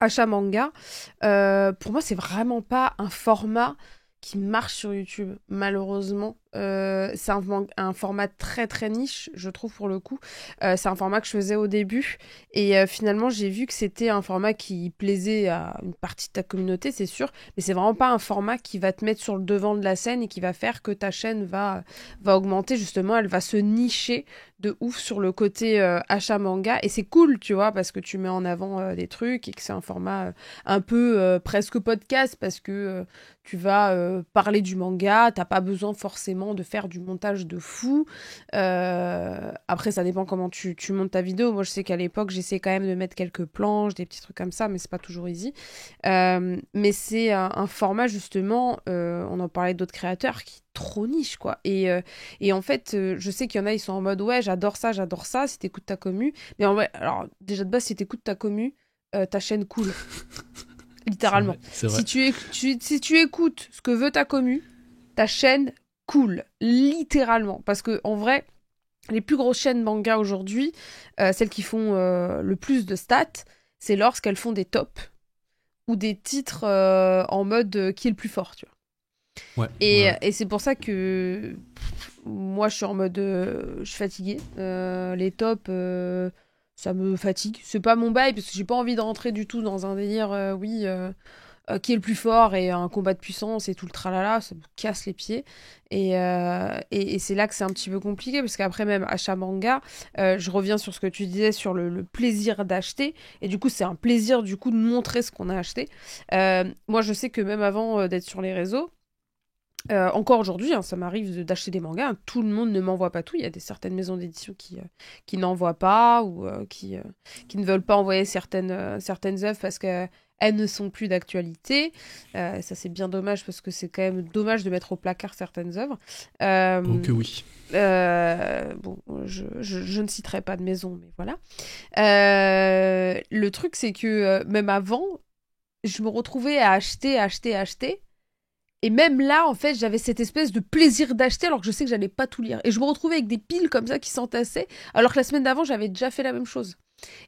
Speaker 2: achat manga. Pour moi, c'est vraiment pas un format qui marche sur YouTube, malheureusement. C'est un format très très niche, je trouve, pour le coup. C'est un format que je faisais au début. Et finalement, j'ai vu que c'était un format qui plaisait à une partie de ta communauté, c'est sûr. Mais c'est vraiment pas un format qui va te mettre sur le devant de la scène et qui va faire que ta chaîne va augmenter. Justement, elle va se nicher de ouf sur le côté achat manga. Et c'est cool, tu vois, parce que tu mets en avant des trucs et que c'est un format un peu presque podcast parce que tu vas parler du manga, t'as pas besoin forcément de faire du montage de fou. Après, ça dépend comment tu montes ta vidéo. Moi, je sais qu'à l'époque, j'essayais quand même de mettre quelques planches, des petits trucs comme ça, mais c'est pas toujours easy. Mais c'est un format, justement, on en parlait d'autres créateurs, qui est trop niche, quoi. Et en fait, je sais qu'il y en a, ils sont en mode, ouais, j'adore ça, si t'écoutes ta commu. Mais en vrai, alors, déjà de base, si t'écoutes ta commu, ta chaîne cool. Littéralement.
Speaker 1: C'est vrai.
Speaker 2: Si tu écoutes ce que veut ta commu, ta chaîne cool. Littéralement. Parce que en vrai, les plus grosses chaînes manga aujourd'hui, celles qui font le plus de stats, c'est lorsqu'elles font des tops ou des titres en mode qui est le plus fort, tu vois.
Speaker 1: Ouais, ouais.
Speaker 2: Et c'est pour ça que moi, je suis en mode je suis fatiguée. Les tops, ça me fatigue. C'est pas mon bail parce que j'ai pas envie de rentrer du tout dans un délire, qui est le plus fort et un combat de puissance et tout le tralala, ça me casse les pieds. Et c'est là que c'est un petit peu compliqué parce qu'après, même achat manga, je reviens sur ce que tu disais sur le plaisir d'acheter. Et du coup, c'est un plaisir du coup de montrer ce qu'on a acheté. Moi, je sais que même avant d'être sur les réseaux, encore aujourd'hui, hein, ça m'arrive d'acheter des mangas. Hein, tout le monde ne m'envoie pas tout. Il y a certaines maisons d'édition qui n'envoient pas ou qui ne veulent pas envoyer certaines œuvres parce qu'elles ne sont plus d'actualité. Ça, c'est bien dommage parce que c'est quand même dommage de mettre au placard certaines œuvres.
Speaker 1: Oh que oui.
Speaker 2: Bon, je ne citerai pas de maison, mais voilà. Le truc, c'est que même avant, je me retrouvais à acheter. Et même là, en fait, j'avais cette espèce de plaisir d'acheter alors que je sais que j'allais pas tout lire. Et je me retrouvais avec des piles comme ça qui s'entassaient, alors que la semaine d'avant, j'avais déjà fait la même chose.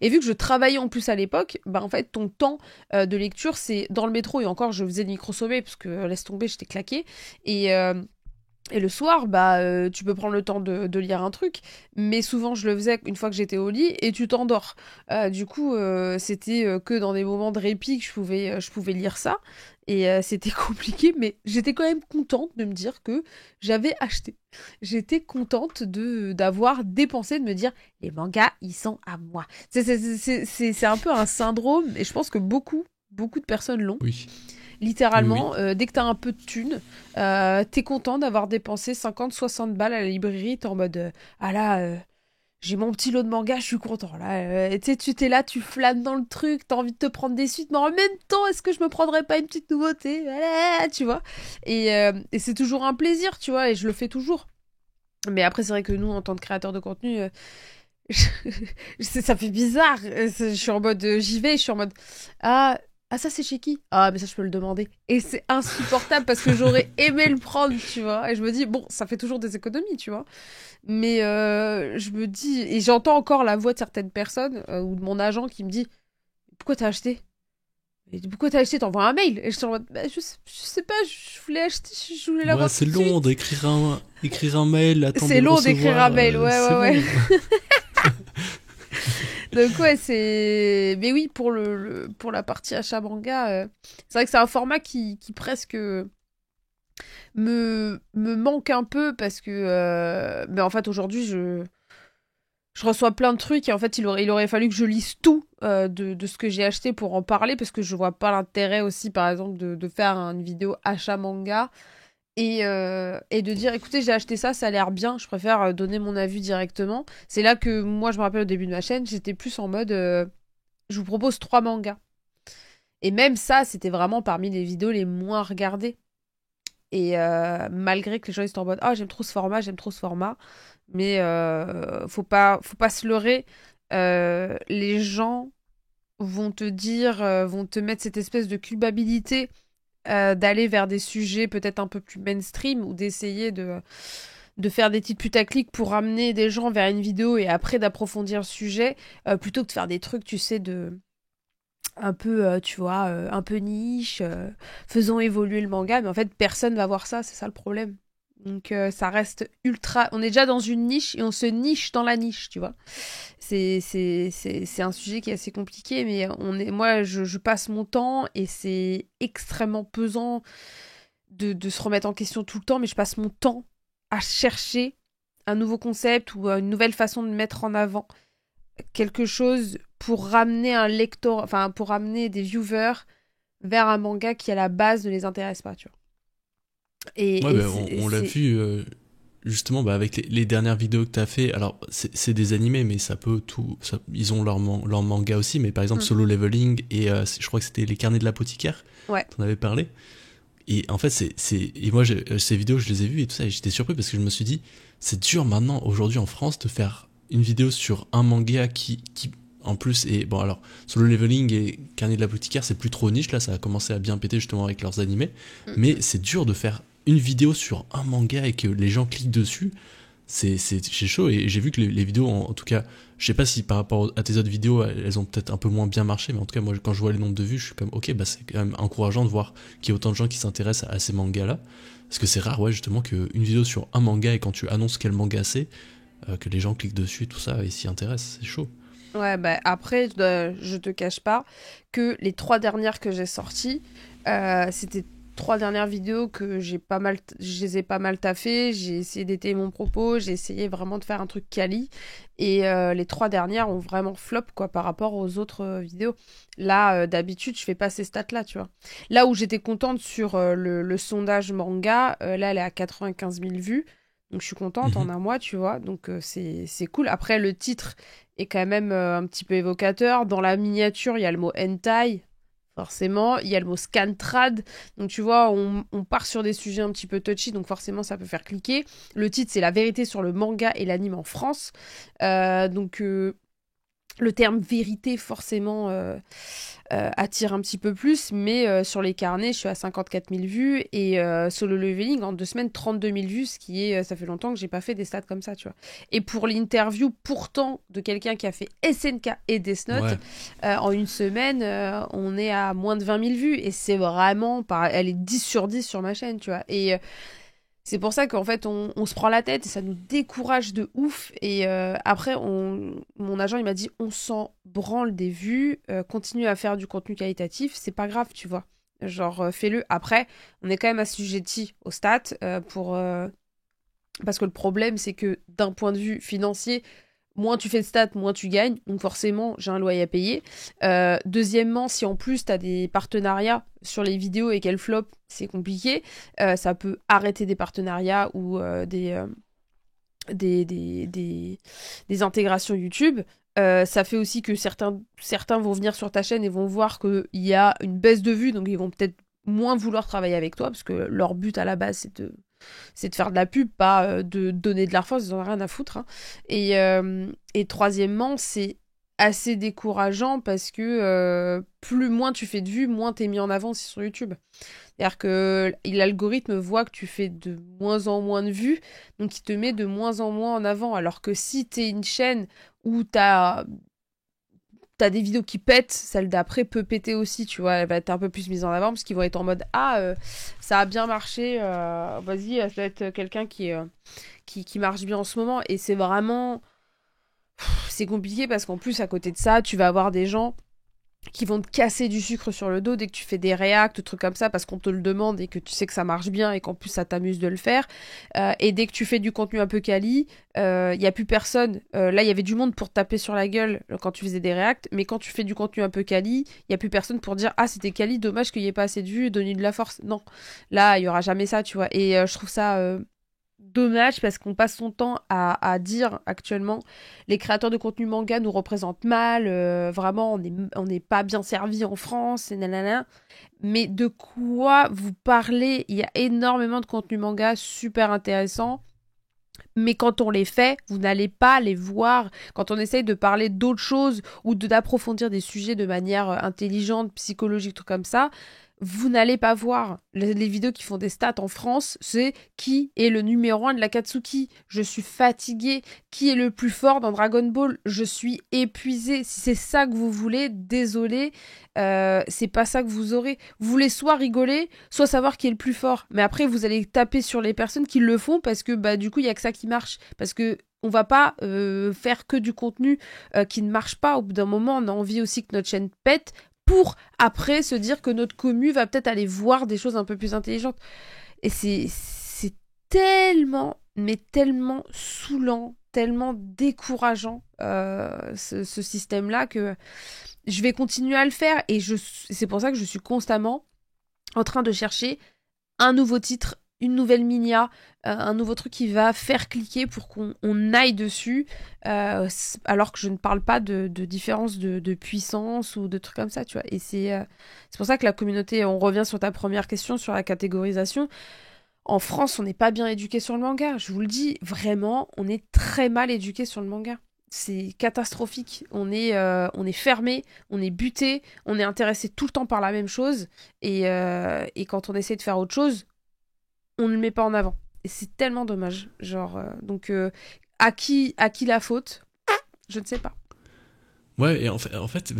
Speaker 2: Et vu que je travaillais en plus à l'époque, bah en fait, ton temps de lecture, c'est dans le métro. Et encore, je faisais le micro-sommeil parce que laisse tomber, j'étais claquée. Et Et le soir, tu peux prendre le temps de lire un truc, mais souvent je le faisais une fois que j'étais au lit et tu t'endors. Du coup, c'était que dans des moments de répit que je pouvais lire ça. Et c'était compliqué, mais j'étais quand même contente de me dire que j'avais acheté. J'étais contente d'avoir dépensé, de me dire les mangas, ils sont à moi. C'est un peu un syndrome, et je pense que beaucoup de personnes l'ont.
Speaker 1: Oui.
Speaker 2: Littéralement,
Speaker 1: Oui.
Speaker 2: dès que t'as un peu de thunes, t'es content d'avoir dépensé 50-60 balles à la librairie, t'es en mode ah là, j'ai mon petit lot de manga, je suis content là. Tu t'es là, tu flânes dans le truc, t'as envie de te prendre des suites, mais en même temps, est-ce que je me prendrais pas une petite nouveauté? Voilà, tu vois. Et c'est toujours un plaisir, tu vois, et je le fais toujours. Mais après, c'est vrai que nous, en tant que créateurs de contenu, ça fait bizarre. Je suis en mode, j'y vais, je suis en mode, ah, ah ça c'est chez qui? Ah mais ça je peux le demander. Et c'est insupportable parce que j'aurais aimé le prendre, tu vois. Et je me dis, bon, ça fait toujours des économies, tu vois. Mais je me dis, et j'entends encore la voix de certaines personnes ou de mon agent qui me dit, pourquoi t'as acheté? Et pourquoi t'as acheté? T'envoies un mail. Et je suis en mode, je sais pas, je voulais acheter, je voulais
Speaker 1: Ouais,
Speaker 2: l'avoir
Speaker 1: c'est
Speaker 2: tout de
Speaker 1: long
Speaker 2: suite.
Speaker 1: d'écrire un mail, attendre
Speaker 2: C'est
Speaker 1: de le
Speaker 2: long d'écrire un
Speaker 1: recevoir.
Speaker 2: mail,
Speaker 1: C'est
Speaker 2: ouais.
Speaker 1: long.
Speaker 2: Donc ouais, c'est... Mais oui, pour la partie achat manga, c'est vrai que c'est un format qui presque me manque un peu parce que... Mais en fait, aujourd'hui, je reçois plein de trucs et en fait, il aurait fallu que je lise tout de ce que j'ai acheté pour en parler parce que je vois pas l'intérêt aussi, par exemple, de faire une vidéo achat manga et de dire écoutez j'ai acheté ça, ça a l'air bien, je préfère donner mon avis directement. C'est là que moi je me rappelle au début de ma chaîne, j'étais plus en mode je vous propose 3 mangas. Et même ça, c'était vraiment parmi les vidéos les moins regardées. Et malgré que les gens ils sont en mode ah j'aime trop ce format, j'aime trop ce format. Mais faut pas se leurrer. Les gens vont te dire, vont te mettre cette espèce de culpabilité d'aller vers des sujets peut-être un peu plus mainstream ou d'essayer de faire des titres putaclic pour ramener des gens vers une vidéo et après d'approfondir le sujet, plutôt que de faire des trucs, tu sais, un peu, tu vois, un peu niche, faisons évoluer le manga, mais en fait, personne va voir ça, c'est ça le problème. Donc ça reste ultra... On est déjà dans une niche et on se niche dans la niche, tu vois. C'est un sujet qui est assez compliqué, mais moi, je passe mon temps et c'est extrêmement pesant de se remettre en question tout le temps, mais je passe mon temps à chercher un nouveau concept ou une nouvelle façon de mettre en avant quelque chose pour ramener un lecteur, enfin pour ramener des viewers vers un manga qui à la base ne les intéresse pas, tu vois.
Speaker 1: Ouais,
Speaker 2: Et
Speaker 1: bah, on l'a vu justement bah, avec les dernières vidéos que t'as fait. Alors, c'est des animés, mais ça peut tout. Ils ont leur manga aussi, mais par exemple, Solo Leveling et je crois que c'était Les Carnets de l'Apothicaire.
Speaker 2: Ouais.
Speaker 1: T'en avais parlé. Et en fait, et moi, ces vidéos, je les ai vues et tout ça, et j'étais surpris parce que je me suis dit, c'est dur maintenant, aujourd'hui en France, de faire une vidéo sur un manga qui en plus, est... Bon, alors, Solo Leveling et Carnet de l'Apothicaire, c'est plus trop niche, là, ça a commencé à bien péter justement avec leurs animés, mais c'est dur de faire une vidéo sur un manga et que les gens cliquent dessus, c'est chaud, et j'ai vu que les vidéos, en tout cas, je sais pas si par rapport à tes autres vidéos, elles ont peut-être un peu moins bien marché, mais en tout cas, moi, quand je vois les nombres de vues, je suis comme, ok, bah c'est quand même encourageant de voir qu'il y a autant de gens qui s'intéressent à ces mangas-là, parce que c'est rare, ouais, justement, qu'une vidéo sur un manga, et quand tu annonces quel manga c'est, que les gens cliquent dessus, tout ça, et s'y intéressent, c'est chaud.
Speaker 2: Ouais, bah après, je te cache pas que les 3 dernières que j'ai sorties, c'était 3 dernières vidéos que je les ai pas mal taffées, j'ai essayé d'étayer mon propos, j'ai essayé vraiment de faire un truc quali, et les 3 dernières ont vraiment flop, quoi, par rapport aux autres vidéos. Là, d'habitude, je fais pas ces stats-là, tu vois. Là où j'étais contente sur le sondage manga, là, elle est à 95 000 vues, donc je suis contente en un mois, tu vois, donc c'est cool. Après, le titre est quand même un petit peu évocateur. Dans la miniature, il y a le mot hentai, forcément. Il y a le mot scantrad. Donc, tu vois, on part sur des sujets un petit peu touchy, donc forcément, ça peut faire cliquer. Le titre, c'est La vérité sur le manga et l'anime en France. Donc, le terme vérité, forcément, attire un petit peu plus, mais sur les carnets, je suis à 54 000 vues, et Solo Leveling, en 2 semaines, 32 000 vues, ce qui est, ça fait longtemps que j'ai pas fait des stats comme ça, tu vois. Et pour l'interview, pourtant, de quelqu'un qui a fait SNK et Death Note,
Speaker 1: Ouais.
Speaker 2: en une semaine, on est à moins de 20 000 vues, et c'est vraiment, elle est 10 sur 10 sur ma chaîne, tu vois. Et C'est pour ça qu'en fait, on se prend la tête et ça nous décourage de ouf. Et après, mon agent, il m'a dit, on s'en branle des vues, continue à faire du contenu qualitatif, c'est pas grave, tu vois. Genre, fais-le. Après, on est quand même assujetti aux stats parce que le problème, c'est que d'un point de vue financier, moins tu fais de stats, moins tu gagnes. Donc forcément, j'ai un loyer à payer. Deuxièmement, si en plus tu as des partenariats sur les vidéos et qu'elles flopent, c'est compliqué. Ça peut arrêter des partenariats ou des intégrations YouTube. Ça fait aussi que certains vont venir sur ta chaîne et vont voir qu'il y a une baisse de vues, donc ils vont peut-être moins vouloir travailler avec toi, parce que leur but à la base, c'est de faire de la pub, pas de donner de l'argent, ils en ont rien à foutre. Hein. Et troisièmement, c'est assez décourageant parce que moins tu fais de vues, moins t'es mis en avant sur YouTube. C'est-à-dire que l'algorithme voit que tu fais de moins en moins de vues, donc il te met de moins en moins en avant. Alors que si t'es une chaîne où t'as des vidéos qui pètent, celle d'après peut péter aussi, tu vois, elle va être un peu plus mise en avant parce qu'ils vont être en mode ça a bien marché, vas-y, ça doit être quelqu'un qui marche bien en ce moment. Et c'est vraiment, c'est compliqué parce qu'en plus à côté de ça, tu vas avoir des gens qui vont te casser du sucre sur le dos dès que tu fais des réacts, trucs comme ça, parce qu'on te le demande et que tu sais que ça marche bien et qu'en plus ça t'amuse de le faire. Et dès que tu fais du contenu un peu quali, il n'y a plus personne. Là, il y avait du monde pour te taper sur la gueule quand tu faisais des réacts, mais quand tu fais du contenu un peu quali, il n'y a plus personne pour dire « Ah, c'était quali, dommage qu'il n'y ait pas assez de vues, donner de la force. » Non, là, il n'y aura jamais ça, tu vois. Et je trouve ça dommage parce qu'on passe son temps à dire actuellement les créateurs de contenu manga nous représentent mal, vraiment on n'est pas bien servi en France et nanana. Mais de quoi vous parlez? Il y a énormément de contenu manga super intéressant, mais quand on les fait, vous n'allez pas les voir. Quand on essaye de parler d'autres choses ou d'approfondir des sujets de manière intelligente, psychologique, tout comme ça, vous n'allez pas voir. Les vidéos qui font des stats en France, c'est qui est le numéro 1 de l'Akatsuki. Je suis fatiguée. Qui est le plus fort dans Dragon Ball? Je suis épuisée. Si c'est ça que vous voulez, désolé, c'est pas ça que vous aurez. Vous voulez soit rigoler, soit savoir qui est le plus fort. Mais après, vous allez taper sur les personnes qui le font parce que bah du coup, il y a que ça qui marche. Parce que on va pas faire que du contenu qui ne marche pas. Au bout d'un moment, on a envie aussi que notre chaîne pète pour après se dire que notre commu va peut-être aller voir des choses un peu plus intelligentes. Et c'est tellement, mais tellement saoulant, tellement décourageant ce système-là que je vais continuer à le faire. Et c'est pour ça que je suis constamment en train de chercher un nouveau titre, une nouvelle minia, un nouveau truc qui va faire cliquer pour qu'on aille dessus, alors que je ne parle pas de différence de puissance ou de trucs comme ça, tu vois. Et c'est pour ça que la communauté, on revient sur ta première question sur la catégorisation. En France, on n'est pas bien éduqué sur le manga. Je vous le dis, vraiment, on est très mal éduqué sur le manga. C'est catastrophique. On est fermé, on est buté, on est intéressé tout le temps par la même chose. Et quand on essaie de faire autre chose, on ne le met pas en avant. Et c'est tellement dommage. Genre, donc, à qui la faute? Je ne sais pas.
Speaker 1: Ouais, et en fait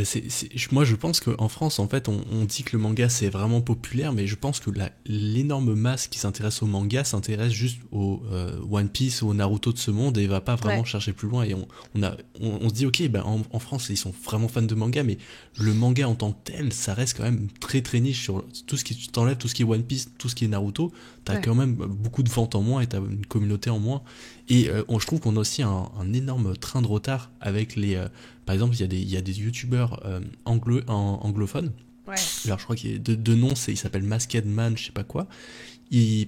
Speaker 1: moi je pense qu'en France, en fait, on dit que le manga c'est vraiment populaire, mais je pense que l'énorme masse qui s'intéresse au manga s'intéresse juste au One Piece ou au Naruto de ce monde et va pas vraiment chercher plus loin. Et on se dit, ok, ben en France ils sont vraiment fans de manga, mais le manga en tant que tel, ça reste quand même très très niche sur tout ce qui t'enlève, tout ce qui est One Piece, tout ce qui est Naruto, t'as quand même beaucoup de ventes en moins et t'as une communauté en moins. Et je trouve qu'on a aussi un énorme train de retard avec les... par exemple, il y a des youtubeurs anglophones.
Speaker 2: Ouais.
Speaker 1: Alors je crois qu'il de nom, il s'appelle Masked Man, je sais pas quoi.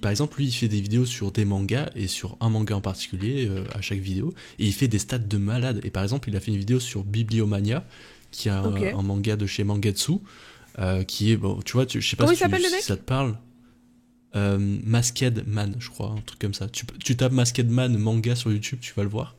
Speaker 1: Par exemple, lui, il fait des vidéos sur des mangas et sur un manga en particulier à chaque vidéo. Et il fait des stats de malade. Et par exemple, il a fait une vidéo sur Bibliomania, qui est un manga de chez Mangetsu, qui est, bon, tu vois, je sais pas si ça te parle. Masked Man, je crois, un truc comme ça. Tu tapes Masked Man manga sur YouTube, tu vas le voir.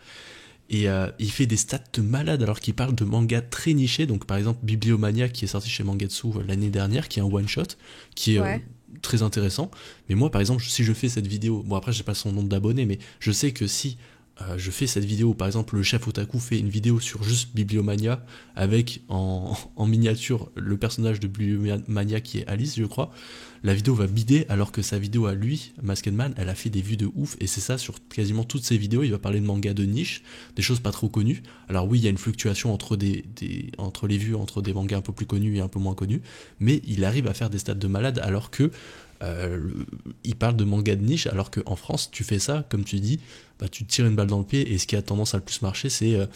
Speaker 1: Et il fait des stats de malade alors qu'il parle de manga très nichés. Donc par exemple Bibliomania qui est sorti chez Mangetsu l'année dernière, qui est un one shot, qui est très intéressant. Mais moi par exemple, si je fais cette vidéo, bon après j'ai pas son nombre d'abonnés, mais je sais que si je fais cette vidéo, par exemple le chef otaku fait une vidéo sur juste Bibliomania avec en miniature le personnage de Bibliomania qui est Alice je crois, la vidéo va bider alors que sa vidéo à lui, Masked Man, elle a fait des vues de ouf et c'est ça sur quasiment toutes ses vidéos, il va parler de manga de niche, des choses pas trop connues. Alors oui il y a une fluctuation entre entre les vues, entre des mangas un peu plus connus et un peu moins connus, mais il arrive à faire des stats de malade alors que il parle de manga de niche alors qu'en France tu fais ça comme tu dis, bah, tu te tires une balle dans le pied et ce qui a tendance à le plus marcher c'est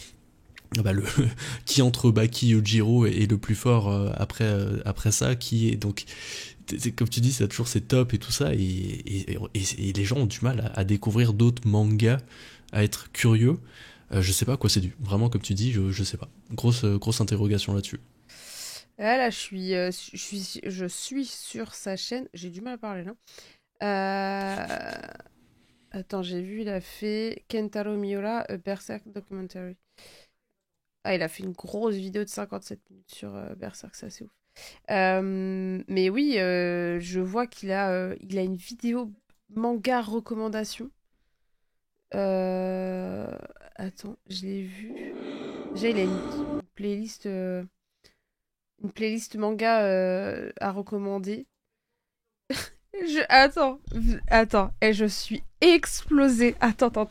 Speaker 1: qui entre Baki Yojiro est le plus fort après ça, qui est donc comme tu dis ça toujours c'est top et tout ça et les gens ont du mal à découvrir d'autres mangas, à être curieux. Je sais pas à quoi c'est dû, vraiment comme tu dis je sais pas, grosse interrogation là-dessus.
Speaker 2: Là, je suis sur sa chaîne. J'ai du mal à parler là. Attends, j'ai vu, il a fait Kentaro Miura, A Berserk Documentary. Ah, il a fait une grosse vidéo de 57 minutes sur Berserk, ça c'est ouf. Mais oui, je vois il a une vidéo manga recommandation. Attends, je l'ai vu. Déjà, il a une playlist. Une playlist manga à recommander. Attends, et je suis explosée. Attends.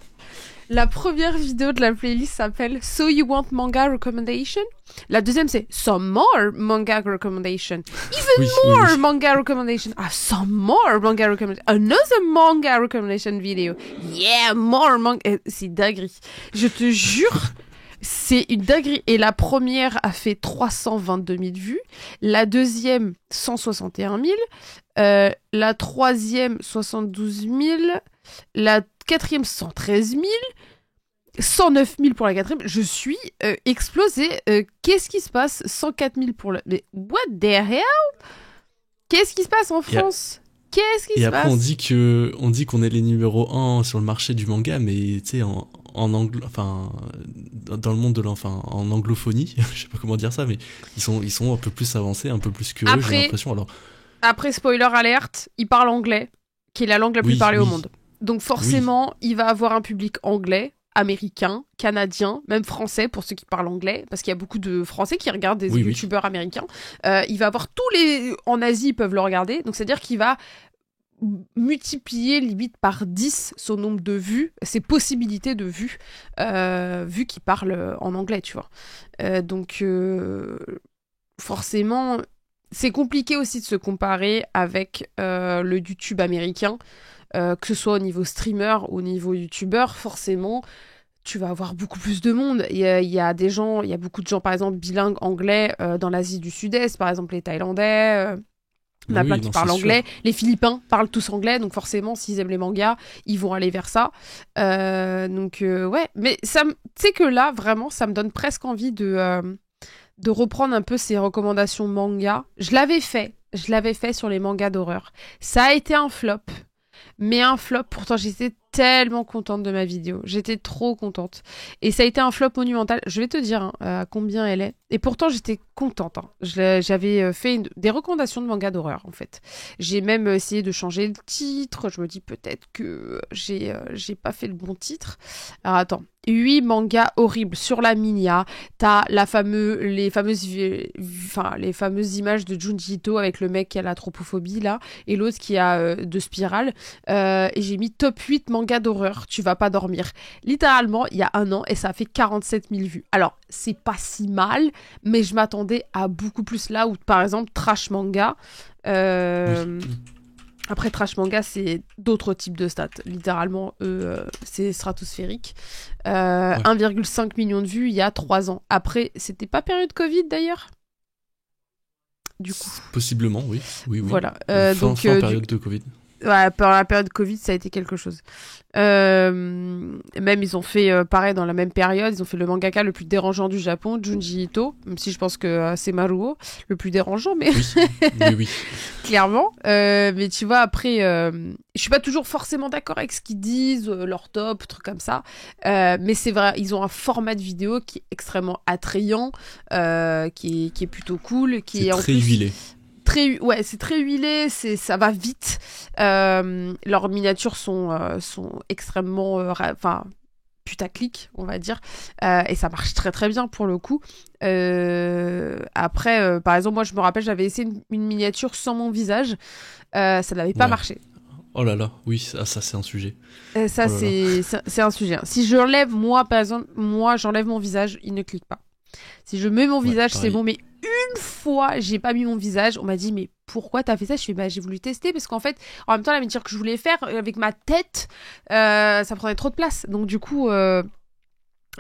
Speaker 2: La première vidéo de la playlist s'appelle So You Want Manga Recommendation. La deuxième c'est Some More Manga Recommendation. Even more Manga Recommendation. Ah, some more Manga Recommendation. Another Manga Recommendation video. Yeah, more manga. C'est dinguerie. Je te jure. C'est une dinguerie. Et la première a fait 322 000 vues. La deuxième, 161 000. La troisième, 72 000. La quatrième, 113 000. 109 000 pour la quatrième. Je suis explosée. Qu'est-ce qui se passe? 104 000 pour la... Mais what the hell? Qu'est-ce qui se passe en France? Qu'est-ce qui se passe?
Speaker 1: Et après, on dit qu'on est les numéros 1 sur le marché du manga, mais tu sais, en dans le monde de en anglophonie, je sais pas comment dire ça, mais ils sont un peu plus avancés, un peu plus que eux, j'ai l'impression. Alors
Speaker 2: après, spoiler alerte, il parle anglais, qui est la langue la plus parlée au monde. Donc forcément, il va avoir un public anglais, américain, canadien, même français pour ceux qui parlent anglais, parce qu'il y a beaucoup de Français qui regardent des youtubeurs américains. Il va avoir en Asie, ils peuvent le regarder, donc c'est-à-dire qu'il va multiplier limite par 10 son nombre de vues, ses possibilités de vues, vu qu'il parle en anglais, tu vois. Donc forcément, c'est compliqué aussi de se comparer avec le YouTube américain, que ce soit au niveau streamer ou au niveau youtubeur, forcément tu vas avoir beaucoup plus de monde. Il y a beaucoup de gens par exemple bilingues anglais dans l'Asie du Sud-Est, par exemple les Thaïlandais, il y en a plein qui parlent anglais. Sûr. Les Philippins parlent tous anglais, donc forcément, s'ils aiment les mangas, ils vont aller vers ça. Ouais. Mais tu sais que là, vraiment, ça me donne presque envie de reprendre un peu ces recommandations manga. Je l'avais fait sur les mangas d'horreur. Ça a été un flop. Mais un flop, pourtant j'étais tellement contente de ma vidéo. J'étais trop contente. Et ça a été un flop monumental. Je vais te dire à combien elle est. Et pourtant j'étais contente. J'avais fait des recommandations de manga d'horreur en fait. J'ai même essayé de changer le titre. Je me dis peut-être que j'ai pas fait le bon titre. Alors attends. 8 mangas horribles sur la Minia. T'as les fameuses images de Junji Ito avec le mec qui a la tropophobie là et l'autre qui a de spirale. Et j'ai mis top 8 mangas d'horreur. Tu vas pas dormir. Littéralement, il y a un an et ça a fait 47 000 vues. Alors, c'est pas si mal, mais je m'attendais à beaucoup plus là où, par exemple, Trash Manga. Après, Trash Manga, c'est d'autres types de stats. Littéralement, c'est stratosphérique. 1,5 million de vues il y a 3 ans. Après, c'était pas période Covid d'ailleurs? Du coup.
Speaker 1: Possiblement, oui.
Speaker 2: Voilà.
Speaker 1: Fin période de Covid.
Speaker 2: Ouais, pendant la période Covid, ça a été quelque chose. Même, ils ont fait, pareil, dans la même période, ils ont fait le mangaka le plus dérangeant du Japon, Junji Ito, même si je pense que c'est Maruo, le plus dérangeant, mais...
Speaker 1: Oui.
Speaker 2: Clairement. Mais tu vois, après, je suis pas toujours forcément d'accord avec ce qu'ils disent, leur top, trucs comme ça. Mais c'est vrai, ils ont un format de vidéo qui est extrêmement attrayant, qui est plutôt cool, qui est en
Speaker 1: très
Speaker 2: plus...
Speaker 1: huilé.
Speaker 2: C'est très huilé, ça va vite. Leurs miniatures sont extrêmement putaclic, on va dire, et ça marche très très bien pour le coup. Après, par exemple, moi je me rappelle, j'avais essayé une miniature sans mon visage, ça n'avait pas marché.
Speaker 1: Oh là là, oui, ça c'est un sujet.
Speaker 2: Ça,
Speaker 1: oh là là.
Speaker 2: c'est un sujet. Si j'enlève, moi, par exemple, j'enlève mon visage, il ne clique pas. Si je mets mon visage,
Speaker 1: pareil.
Speaker 2: c'est bon, mais une fois, j'ai pas mis mon visage, on m'a dit, mais pourquoi t'as fait ça? Je fais, bah, j'ai voulu tester, parce qu'en fait, en même temps, la miniature que je voulais faire, avec ma tête, ça prenait trop de place. Donc, du coup,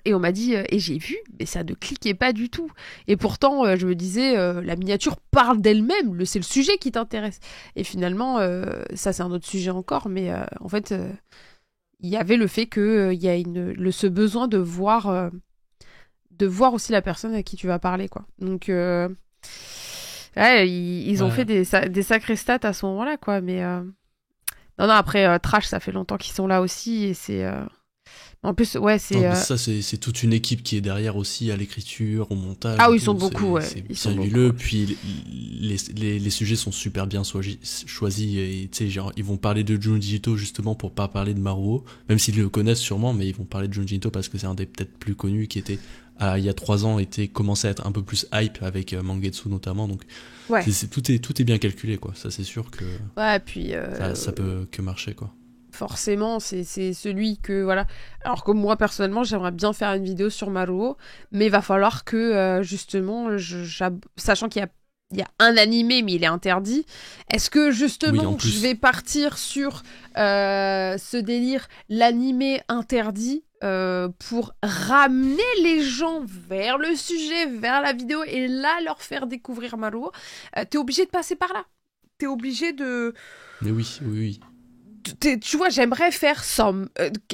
Speaker 2: et on m'a dit, et j'ai vu, mais ça ne cliquait pas du tout. Et pourtant, je me disais, la miniature parle d'elle-même, c'est le sujet qui t'intéresse. Et finalement, ça c'est un autre sujet encore, mais en fait, il y avait le fait qu'il y a ce besoin de voir aussi la personne à qui tu vas parler, quoi. Donc, ouais, ils ont fait des sacrés stats à ce moment-là, quoi. Mais non, après, Trash, ça fait longtemps qu'ils sont là aussi, et c'est... En plus, ouais, c'est...
Speaker 1: Non, ça, c'est toute une équipe qui est derrière aussi, à l'écriture, au montage.
Speaker 2: Ah oui, ils sont beaucoup, ouais.
Speaker 1: C'est bien huileux, puis les sujets sont super bien choisis, et tu sais, genre, ils vont parler de Junji Ito justement pour pas parler de Maruo, même s'ils le connaissent sûrement, mais ils vont parler de Junji Ito parce que c'est un des peut-être plus connus qui était, il y a 3 ans, commençait à être un peu plus hype avec Mangetsu notamment, donc
Speaker 2: ouais.
Speaker 1: tout est bien calculé, quoi. Ça, c'est sûr que
Speaker 2: ouais, puis,
Speaker 1: ça peut que marcher, quoi.
Speaker 2: Forcément, c'est celui que, voilà. Alors que moi, personnellement, j'aimerais bien faire une vidéo sur Maruo, mais il va falloir que, justement, sachant qu'il y a un animé, mais il est interdit, est-ce que, justement, je vais partir sur ce délire, l'animé interdit, pour ramener les gens vers le sujet, vers la vidéo, et là, leur faire découvrir Maruo? T'es obligé de passer par là. T'es obligé de...
Speaker 1: Mais oui.
Speaker 2: Tu vois, j'aimerais faire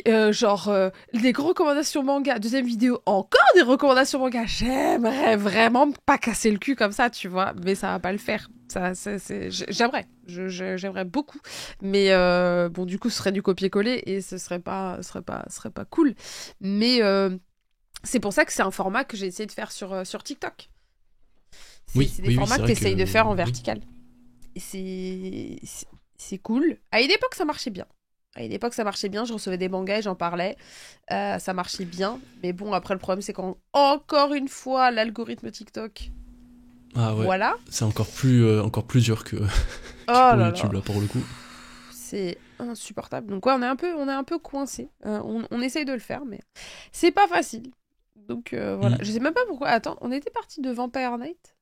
Speaker 2: des recommandations manga, deuxième vidéo, encore des recommandations manga. J'aimerais vraiment pas casser le cul comme ça, tu vois, mais ça va pas le faire. J'aimerais beaucoup, mais bon, du coup, ce serait du copier-coller et ce serait pas cool. Mais c'est pour ça que c'est un format que j'ai essayé de faire sur TikTok. C'est des formats que tu essayes de faire en vertical. Et c'est cool. À une époque, ça marchait bien. Je recevais des mangas et j'en parlais. Ça marchait bien. Mais bon, après, le problème, c'est qu'encore une fois, l'algorithme TikTok...
Speaker 1: Ah ouais.
Speaker 2: Voilà.
Speaker 1: C'est encore plus dur que,
Speaker 2: pour
Speaker 1: YouTube, là, pour le coup.
Speaker 2: C'est insupportable. Donc ouais, on est un peu coincé. On essaye de le faire, mais c'est pas facile. Donc voilà. Je sais même pas pourquoi. Attends, on était parti de Vampire Knight.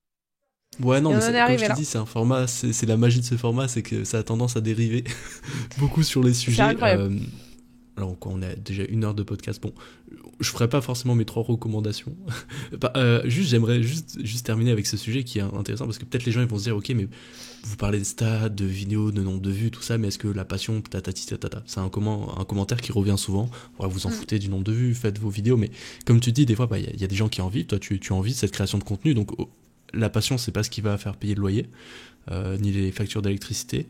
Speaker 1: Ouais, non, mais comme je te dis, c'est un format, c'est la magie de ce format, c'est que ça a tendance à dériver beaucoup sur les sujets. Alors, on a déjà 1 heure de podcast. Bon, je ferai pas forcément mes 3 recommandations. J'aimerais juste terminer avec ce sujet qui est intéressant parce que peut-être les gens ils vont se dire, ok, mais vous parlez de stats, de vidéos, de nombre de vues, tout ça, mais est-ce que la passion, tatati tatata, c'est un commentaire qui revient souvent. Ouais, vous en foutez du nombre de vues, faites vos vidéos, mais comme tu dis, des fois, y a des gens qui en vivent. Toi, tu as envie de cette création de contenu, donc la passion, c'est pas ce qui va faire payer le loyer, ni les factures d'électricité.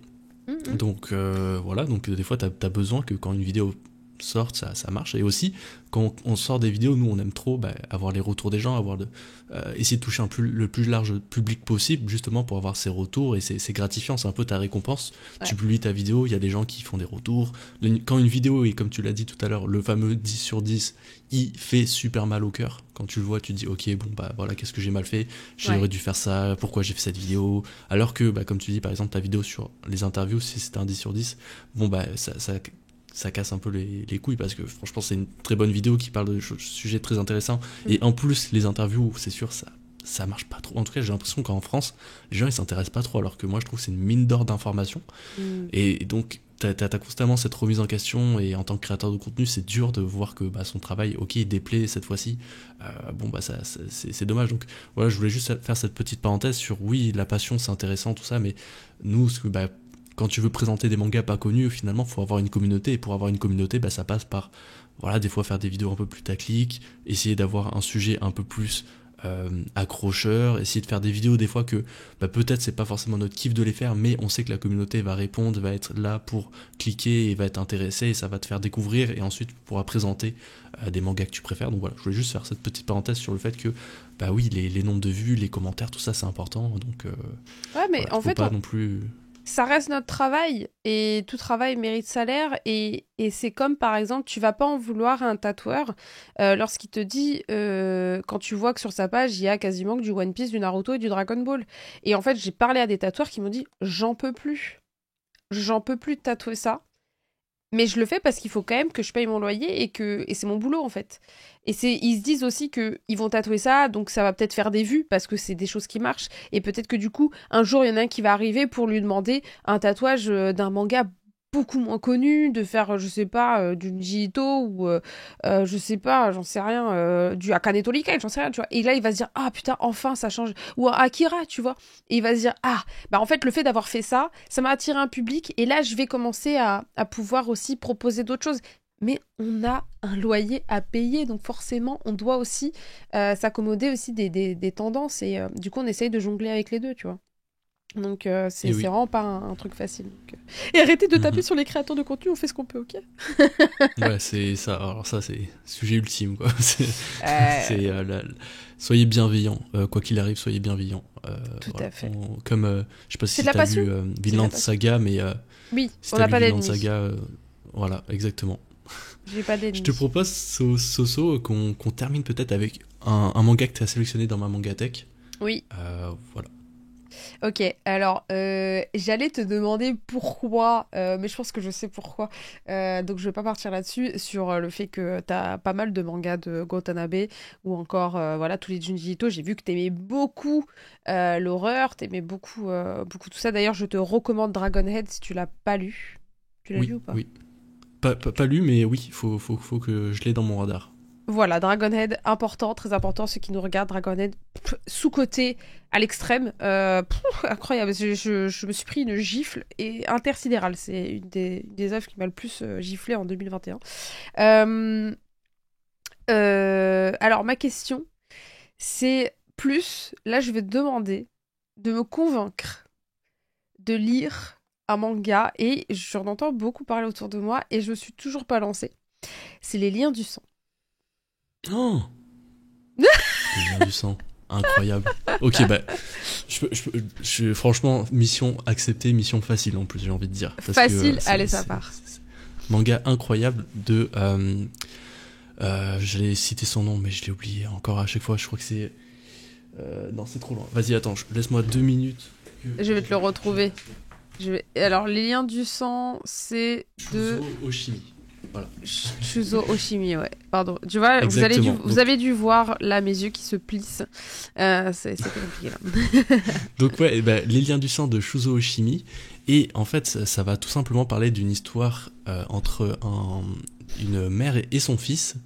Speaker 1: Donc voilà, donc des fois, t'as besoin que quand une vidéo sorte, ça marche. Et aussi, quand on sort des vidéos, nous, on aime trop avoir les retours des gens, essayer de toucher le plus large public possible, justement pour avoir ces retours. Et c'est gratifiant, c'est un peu ta récompense. Ouais. Tu publies ta vidéo, il y a des gens qui font des retours. Quand une vidéo, et comme tu l'as dit tout à l'heure, le fameux 10 sur 10, il fait super mal au cœur. Quand tu le vois, tu te dis, ok, bon, voilà, qu'est-ce que j'ai mal fait? J'aurais dû faire ça, pourquoi j'ai fait cette vidéo? Alors que, comme tu dis, par exemple, ta vidéo sur les interviews, si c'était un 10 sur 10, bon, ça casse un peu les couilles parce que franchement c'est une très bonne vidéo qui parle de sujets très intéressants et en plus les interviews, c'est sûr, ça marche pas trop. En tout cas, j'ai l'impression qu'en France les gens ils s'intéressent pas trop, alors que moi je trouve que c'est une mine d'or d'informations. Et donc t'as constamment cette remise en question, et en tant que créateur de contenu c'est dur de voir que son travail, ok, il déplaît cette fois-ci. C'est dommage. Donc voilà, je voulais juste faire cette petite parenthèse sur, oui, la passion c'est intéressant, tout ça, mais nous, quand tu veux présenter des mangas pas connus, finalement, faut avoir une communauté. Et pour avoir une communauté, ça passe par, voilà, des fois faire des vidéos un peu plus tacliques, essayer d'avoir un sujet un peu plus accrocheur, essayer de faire des vidéos des fois que peut-être c'est pas forcément notre kiff de les faire, mais on sait que la communauté va répondre, va être là pour cliquer et va être intéressée, et ça va te faire découvrir, et ensuite tu pourras présenter des mangas que tu préfères. Donc voilà, je voulais juste faire cette petite parenthèse sur le fait que oui, les nombres de vues, les commentaires, tout ça c'est important. Donc
Speaker 2: ouais, mais
Speaker 1: voilà,
Speaker 2: en fait
Speaker 1: pas non plus...
Speaker 2: ça reste notre travail et tout travail mérite salaire et c'est comme par exemple tu vas pas en vouloir à un tatoueur lorsqu'il te dit quand tu vois que sur sa page il y a quasiment que du One Piece, du Naruto et du Dragon Ball et en fait j'ai parlé à des tatoueurs qui m'ont dit j'en peux plus de tatouer ça. Mais je le fais parce qu'il faut quand même que je paye mon loyer et c'est mon boulot en fait. Et ils se disent aussi que ils vont tatouer ça, donc ça va peut-être faire des vues parce que c'est des choses qui marchent. Et peut-être que du coup, un jour, il y en a un qui va arriver pour lui demander un tatouage d'un manga beaucoup moins connu, de faire, je sais pas, du Njito ou je sais pas, j'en sais rien, du Akane Torikai, j'en sais rien, tu vois. Et là, il va se dire, ah putain, enfin, ça change. Ou un Akira, tu vois. Et il va se dire, ah, bah en fait, le fait d'avoir fait ça, ça m'a attiré un public. Et là, je vais commencer à pouvoir aussi proposer d'autres choses. Mais on a un loyer à payer, donc forcément, on doit aussi s'accommoder aussi des tendances. Et du coup, on essaye de jongler avec les deux, tu vois. Donc c'est
Speaker 1: Et oui.
Speaker 2: vraiment pas un truc facile. Donc, Et arrêtez de taper
Speaker 1: Mhm.
Speaker 2: sur les créateurs de contenu, on fait ce qu'on peut, ok?
Speaker 1: Ouais, c'est ça. Alors ça, c'est sujet ultime, quoi.
Speaker 2: Euh,
Speaker 1: C'est soyez bienveillants, quoi qu'il arrive, soyez bienveillants.
Speaker 2: Tout
Speaker 1: Voilà.
Speaker 2: à fait.
Speaker 1: Comme je sais pas
Speaker 2: C'est
Speaker 1: si
Speaker 2: de la
Speaker 1: t'as vu
Speaker 2: passion. C'est de la
Speaker 1: Vinland
Speaker 2: passion.
Speaker 1: Saga, mais
Speaker 2: Oui,
Speaker 1: si
Speaker 2: on
Speaker 1: t'as
Speaker 2: n'a
Speaker 1: lu
Speaker 2: pas
Speaker 1: Vinland
Speaker 2: d'ennemis.
Speaker 1: Saga, voilà, exactement.
Speaker 2: J'ai pas
Speaker 1: Je te
Speaker 2: d'ennemis.
Speaker 1: propose, Soso, qu'on termine peut-être avec un manga que tu as sélectionné dans ma mangatech.
Speaker 2: Oui.
Speaker 1: Voilà.
Speaker 2: Ok, alors j'allais te demander pourquoi, mais je pense que je sais pourquoi. Donc je vais pas partir là-dessus, sur le fait que t'as pas mal de mangas de Watanabe ou encore voilà tous les Junji Ito. J'ai vu que t'aimais beaucoup l'horreur, t'aimais beaucoup tout ça. D'ailleurs, je te recommande Dragonhead si tu l'as pas lu. Tu l'as lu
Speaker 1: Oui,
Speaker 2: ou pas?
Speaker 1: oui. Pas lu, mais oui, faut que je l'ai dans mon radar.
Speaker 2: Voilà, Dragonhead, important, très important, ceux qui nous regardent, Dragonhead, sous-coté à l'extrême, incroyable, je me suis pris une gifle, et intersidérale, c'est une des œuvres qui m'a le plus giflé en 2021. Alors, ma question, c'est plus, là je vais te demander de me convaincre de lire un manga, et j'en entends beaucoup parler autour de moi, et je me suis toujours pas lancée, c'est Les Liens du Sang.
Speaker 1: Oh, les liens du sang. Incroyable. Ok, bah, franchement, mission acceptée, mission facile en plus, j'ai envie de dire. Parce que
Speaker 2: Facile, allez, ça part.
Speaker 1: manga incroyable de. J'allais citer son nom, mais je l'ai oublié encore à chaque fois. Je crois que c'est. Non, c'est trop loin. Vas-y, attends, laisse-moi 2 minutes.
Speaker 2: Je vais te le retrouver. Alors, les liens du sang, c'est de
Speaker 1: Shuzo Oshimi. Voilà.
Speaker 2: Shuzo Oshimi, ouais. Pardon. Tu vois,
Speaker 1: Exactement.
Speaker 2: vous
Speaker 1: Donc,
Speaker 2: avez dû voir là mes yeux qui se plissent. C'est compliqué là.
Speaker 1: donc ouais, eh ben, les liens du sang de Shuzo Oshimi. Et en fait, ça va tout simplement parler d'une histoire entre une mère et son fils.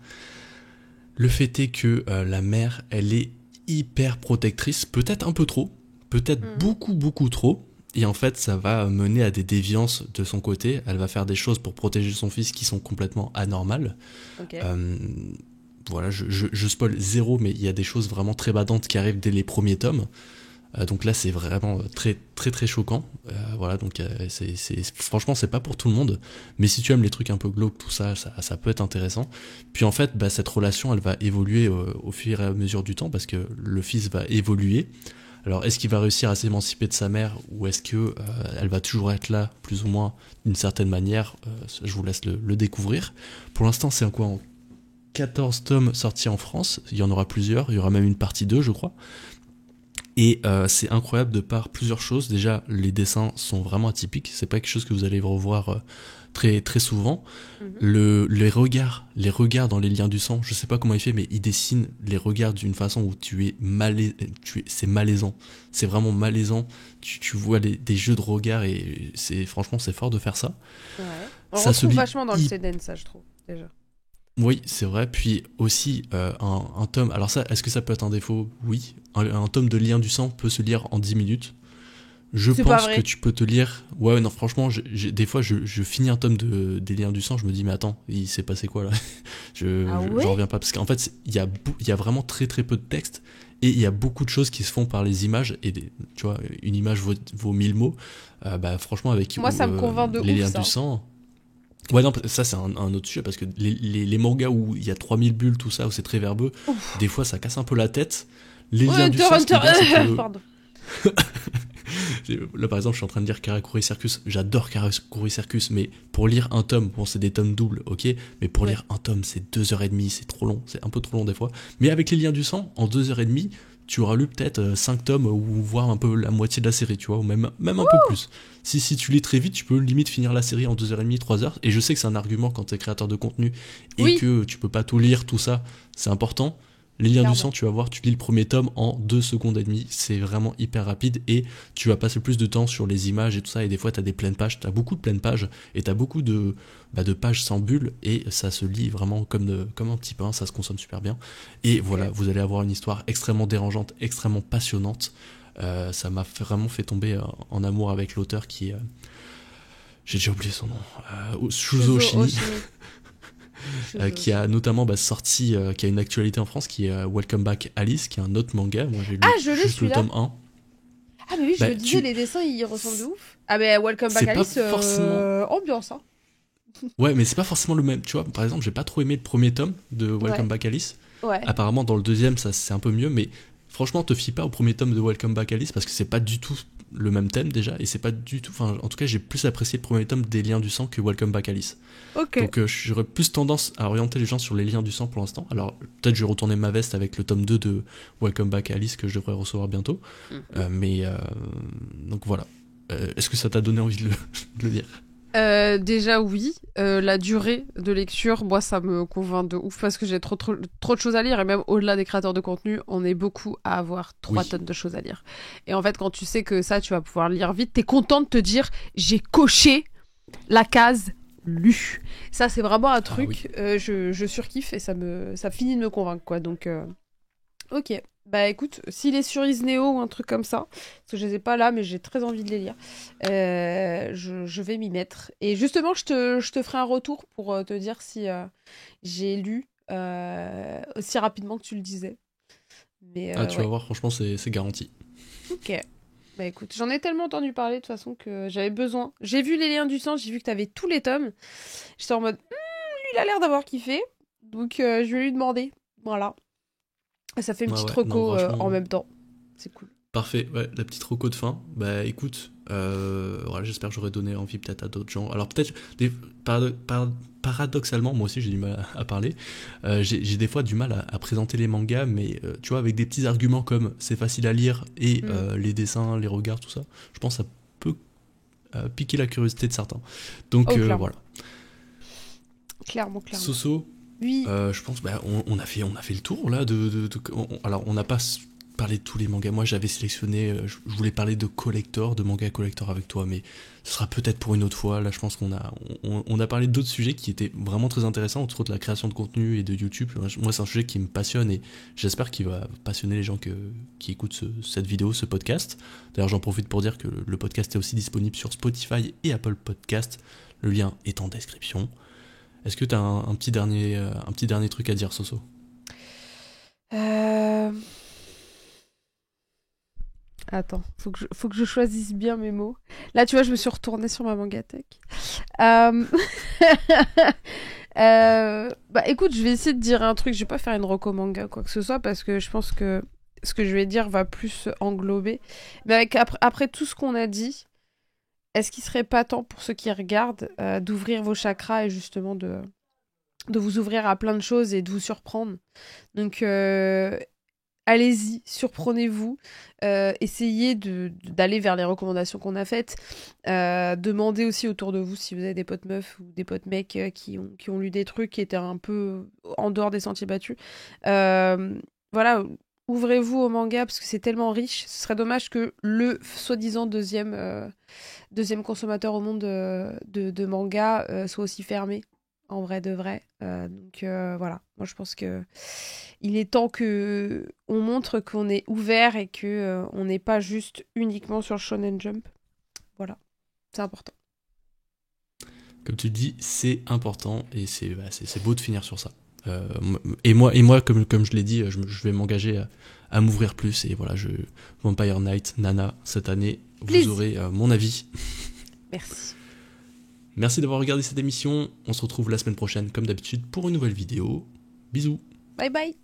Speaker 1: Le fait est que la mère, elle est hyper protectrice, peut-être un peu trop, peut-être
Speaker 2: Mhm.
Speaker 1: beaucoup trop. Et en fait, ça va mener à des déviances de son côté. Elle va faire des choses pour protéger son fils qui sont complètement anormales.
Speaker 2: Ok.
Speaker 1: Euh, voilà, je spoil zéro, mais il y a des choses vraiment très badantes qui arrivent dès les premiers tomes. Donc là, c'est vraiment très choquant. Voilà, donc franchement, c'est pas pour tout le monde. Mais si tu aimes les trucs un peu glauques, tout ça, ça peut être intéressant. Puis en fait, bah, cette relation, elle va évoluer au fur et à mesure du temps parce que le fils va évoluer. Alors, est-ce qu'il va réussir à s'émanciper de sa mère ou est-ce que elle va toujours être là, plus ou moins, d'une certaine manière Je vous laisse le découvrir. Pour l'instant, c'est un quoi en 14 tomes sortis en France. Il y en aura plusieurs. Il y aura même une partie 2, je crois. Et c'est incroyable de par plusieurs choses. Déjà, les dessins sont vraiment atypiques. C'est pas quelque chose que vous allez revoir très souvent.
Speaker 2: Mhm.
Speaker 1: Les regards dans les liens du sang, je sais pas comment il fait, mais il dessine les regards d'une façon où c'est malaisant. C'est vraiment malaisant. Tu vois des jeux de regard et franchement, c'est fort de faire ça.
Speaker 2: Ouais. On
Speaker 1: Ça se
Speaker 2: retrouve
Speaker 1: lit
Speaker 2: vachement dans le Seinen, ça, je trouve, déjà.
Speaker 1: Oui, c'est vrai. Puis aussi, un tome. Alors, ça, est-ce que ça peut être un défaut? Oui. Un tome de Lien du sang peut se lire en 10 minutes. Je
Speaker 2: C'est pas
Speaker 1: pense que
Speaker 2: vrai.
Speaker 1: tu peux te lire. Ouais, non, franchement, des fois, je finis un tome des Liens du sang, je me dis, mais attends, il s'est passé quoi là?
Speaker 2: Ah
Speaker 1: J'en
Speaker 2: ouais?
Speaker 1: reviens pas. Parce qu'en fait, il y a vraiment très peu de texte. Et il y a beaucoup de choses qui se font par les images. Et tu vois, une image vaut 1000 mots. Bah, franchement, avec
Speaker 2: Moi, ça me convainc de
Speaker 1: les
Speaker 2: ouf,
Speaker 1: Liens du
Speaker 2: ça.
Speaker 1: sang. Ouais, non, ça c'est un autre sujet parce que les mangas où il y a 3000 bulles, tout ça, où c'est très verbeux,
Speaker 2: Ouf.
Speaker 1: des fois ça casse un peu la tête. Les
Speaker 2: Ouais,
Speaker 1: liens du sang, ce qui est bien, c'est que
Speaker 2: Pardon.
Speaker 1: Là, par exemple, je suis en train de lire Karakuri Circus. J'adore Karakuri Circus, mais pour lire un tome, bon, c'est des tomes doubles, ok, mais pour lire un tome, c'est 2h30, c'est trop long, c'est un peu trop long des fois. Mais avec les liens du sang, en 2h30, tu auras lu peut-être 5 tomes ou voire un peu la moitié de la série, tu vois, ou même un peu plus. Si tu lis très vite, tu peux limite finir la série en 2h30, 3h. Et je sais que c'est un argument quand t'es créateur de contenu et que tu peux pas tout lire, tout ça, c'est important. Les liens du sang, tu vas voir, tu lis le premier tome en 2 secondes et demie, c'est vraiment hyper rapide et tu vas passer plus de temps sur les images et tout ça, et des fois t'as des pleines pages, t'as beaucoup de pleines pages et t'as beaucoup de pages sans bulles et ça se lit vraiment comme un petit pain, ça se consomme super bien. Et voilà, vous allez avoir une histoire extrêmement dérangeante, extrêmement passionnante. Ça m'a vraiment fait tomber en amour avec l'auteur qui est... j'ai déjà oublié son nom. Shuzo Oshimi. Qui a notamment sorti, qui a une actualité en France, qui est Welcome Back Alice, qui est un autre manga. Moi j'ai lu juste le tome 1.
Speaker 2: Ah mais oui, je le disais, les dessins ils ressemblent de ouf. Ah mais Welcome Back Alice, ambiance hein.
Speaker 1: Ouais, mais c'est pas forcément le même. Tu vois, par exemple, j'ai pas trop aimé le premier tome de Welcome Back Alice.
Speaker 2: Ouais.
Speaker 1: Apparemment dans le deuxième ça c'est un peu mieux, mais franchement te fie pas au premier tome de Welcome Back Alice parce que c'est pas du tout le même thème déjà, et c'est pas du tout, enfin en tout cas j'ai plus apprécié le premier tome des liens du sang que Welcome Back Alice. Donc j'aurais plus tendance à orienter les gens sur les liens du sang pour l'instant. Alors peut-être je vais retourner ma veste avec le tome 2 de Welcome Back Alice que je devrais recevoir bientôt. Donc voilà. Est-ce que ça t'a donné envie de le lire?
Speaker 2: Déjà oui, la durée de lecture, moi ça me convainc de ouf parce que j'ai trop de choses à lire, et même au-delà des créateurs de contenu, on est beaucoup à avoir 3 tonnes de choses à lire. Et en fait quand tu sais que ça tu vas pouvoir lire vite, t'es content de te dire j'ai coché la case lu. Ça c'est vraiment un truc, je surkiffe et ça finit de me convaincre quoi, donc ok. Bah écoute, s'il est sur Isneo ou un truc comme ça, parce que je les ai pas là, mais j'ai très envie de les lire, je vais m'y mettre. Et justement, je te ferai un retour pour te dire si j'ai lu aussi rapidement que tu le disais. Mais,
Speaker 1: tu vas voir, franchement, c'est garanti.
Speaker 2: Ok. Bah écoute, j'en ai tellement entendu parler de toute façon que j'avais besoin. J'ai vu les liens du sang, j'ai vu que t'avais tous les tomes. J'étais en mode, lui il a l'air d'avoir kiffé, donc je vais lui demander. Voilà. Ça fait une petite reco en même temps. C'est cool.
Speaker 1: Parfait, ouais, la petite reco de fin. Bah écoute, voilà, j'espère que j'aurai donné envie peut-être à d'autres gens. Alors peut-être, paradoxalement, moi aussi j'ai du mal à parler. J'ai des fois du mal à présenter les mangas, mais tu vois, avec des petits arguments comme c'est facile à lire et les dessins, les regards, tout ça, je pense que ça peut piquer la curiosité de certains. Donc voilà.
Speaker 2: Clairement.
Speaker 1: Soso.
Speaker 2: Oui.
Speaker 1: Je pense on a fait le tour là alors on n'a pas parlé de tous les mangas. Moi j'avais sélectionné, je voulais parler de mangas collector avec toi, mais ce sera peut-être pour une autre fois. Là je pense qu'on a parlé d'autres sujets qui étaient vraiment très intéressants, entre autres la création de contenu et de YouTube. Moi c'est un sujet qui me passionne et j'espère qu'il va passionner les gens qui écoutent cette vidéo, ce podcast. D'ailleurs j'en profite pour dire que le podcast est aussi disponible sur Spotify et Apple Podcast. Le lien est en description. Est-ce que tu as un petit dernier truc à dire, Soso?
Speaker 2: Attends, faut que je choisisse bien mes mots. Là, tu vois, je me suis retournée sur ma mangatech. Écoute, je vais essayer de dire un truc. Je vais pas faire une reco manga, quoi que ce soit, parce que je pense que ce que je vais dire va plus englober. Mais après tout ce qu'on a dit, est-ce qu'il serait pas temps pour ceux qui regardent d'ouvrir vos chakras et justement de vous ouvrir à plein de choses et de vous surprendre? Donc allez-y, surprenez-vous, essayez d'aller vers les recommandations qu'on a faites, demandez aussi autour de vous si vous avez des potes meufs ou des potes mecs qui ont lu des trucs qui étaient un peu en dehors des sentiers battus. Voilà, ouvrez-vous au manga parce que c'est tellement riche. Ce serait dommage que le soi-disant deuxième consommateur au monde de manga soit aussi fermé, en vrai de vrai. Donc voilà, moi je pense que il est temps que on montre qu'on est ouvert et que on n'est pas juste uniquement sur Shonen Jump. Voilà, c'est important.
Speaker 1: Comme tu dis, c'est important et c'est beau de finir sur ça. Et moi comme je l'ai dit, je vais m'engager à m'ouvrir plus, et voilà, Vampire Knight, Nana, cette année, vous aurez mon avis.
Speaker 2: Merci.
Speaker 1: Merci d'avoir regardé cette émission. On se retrouve la semaine prochaine, comme d'habitude, pour une nouvelle vidéo. Bisous.
Speaker 2: Bye bye.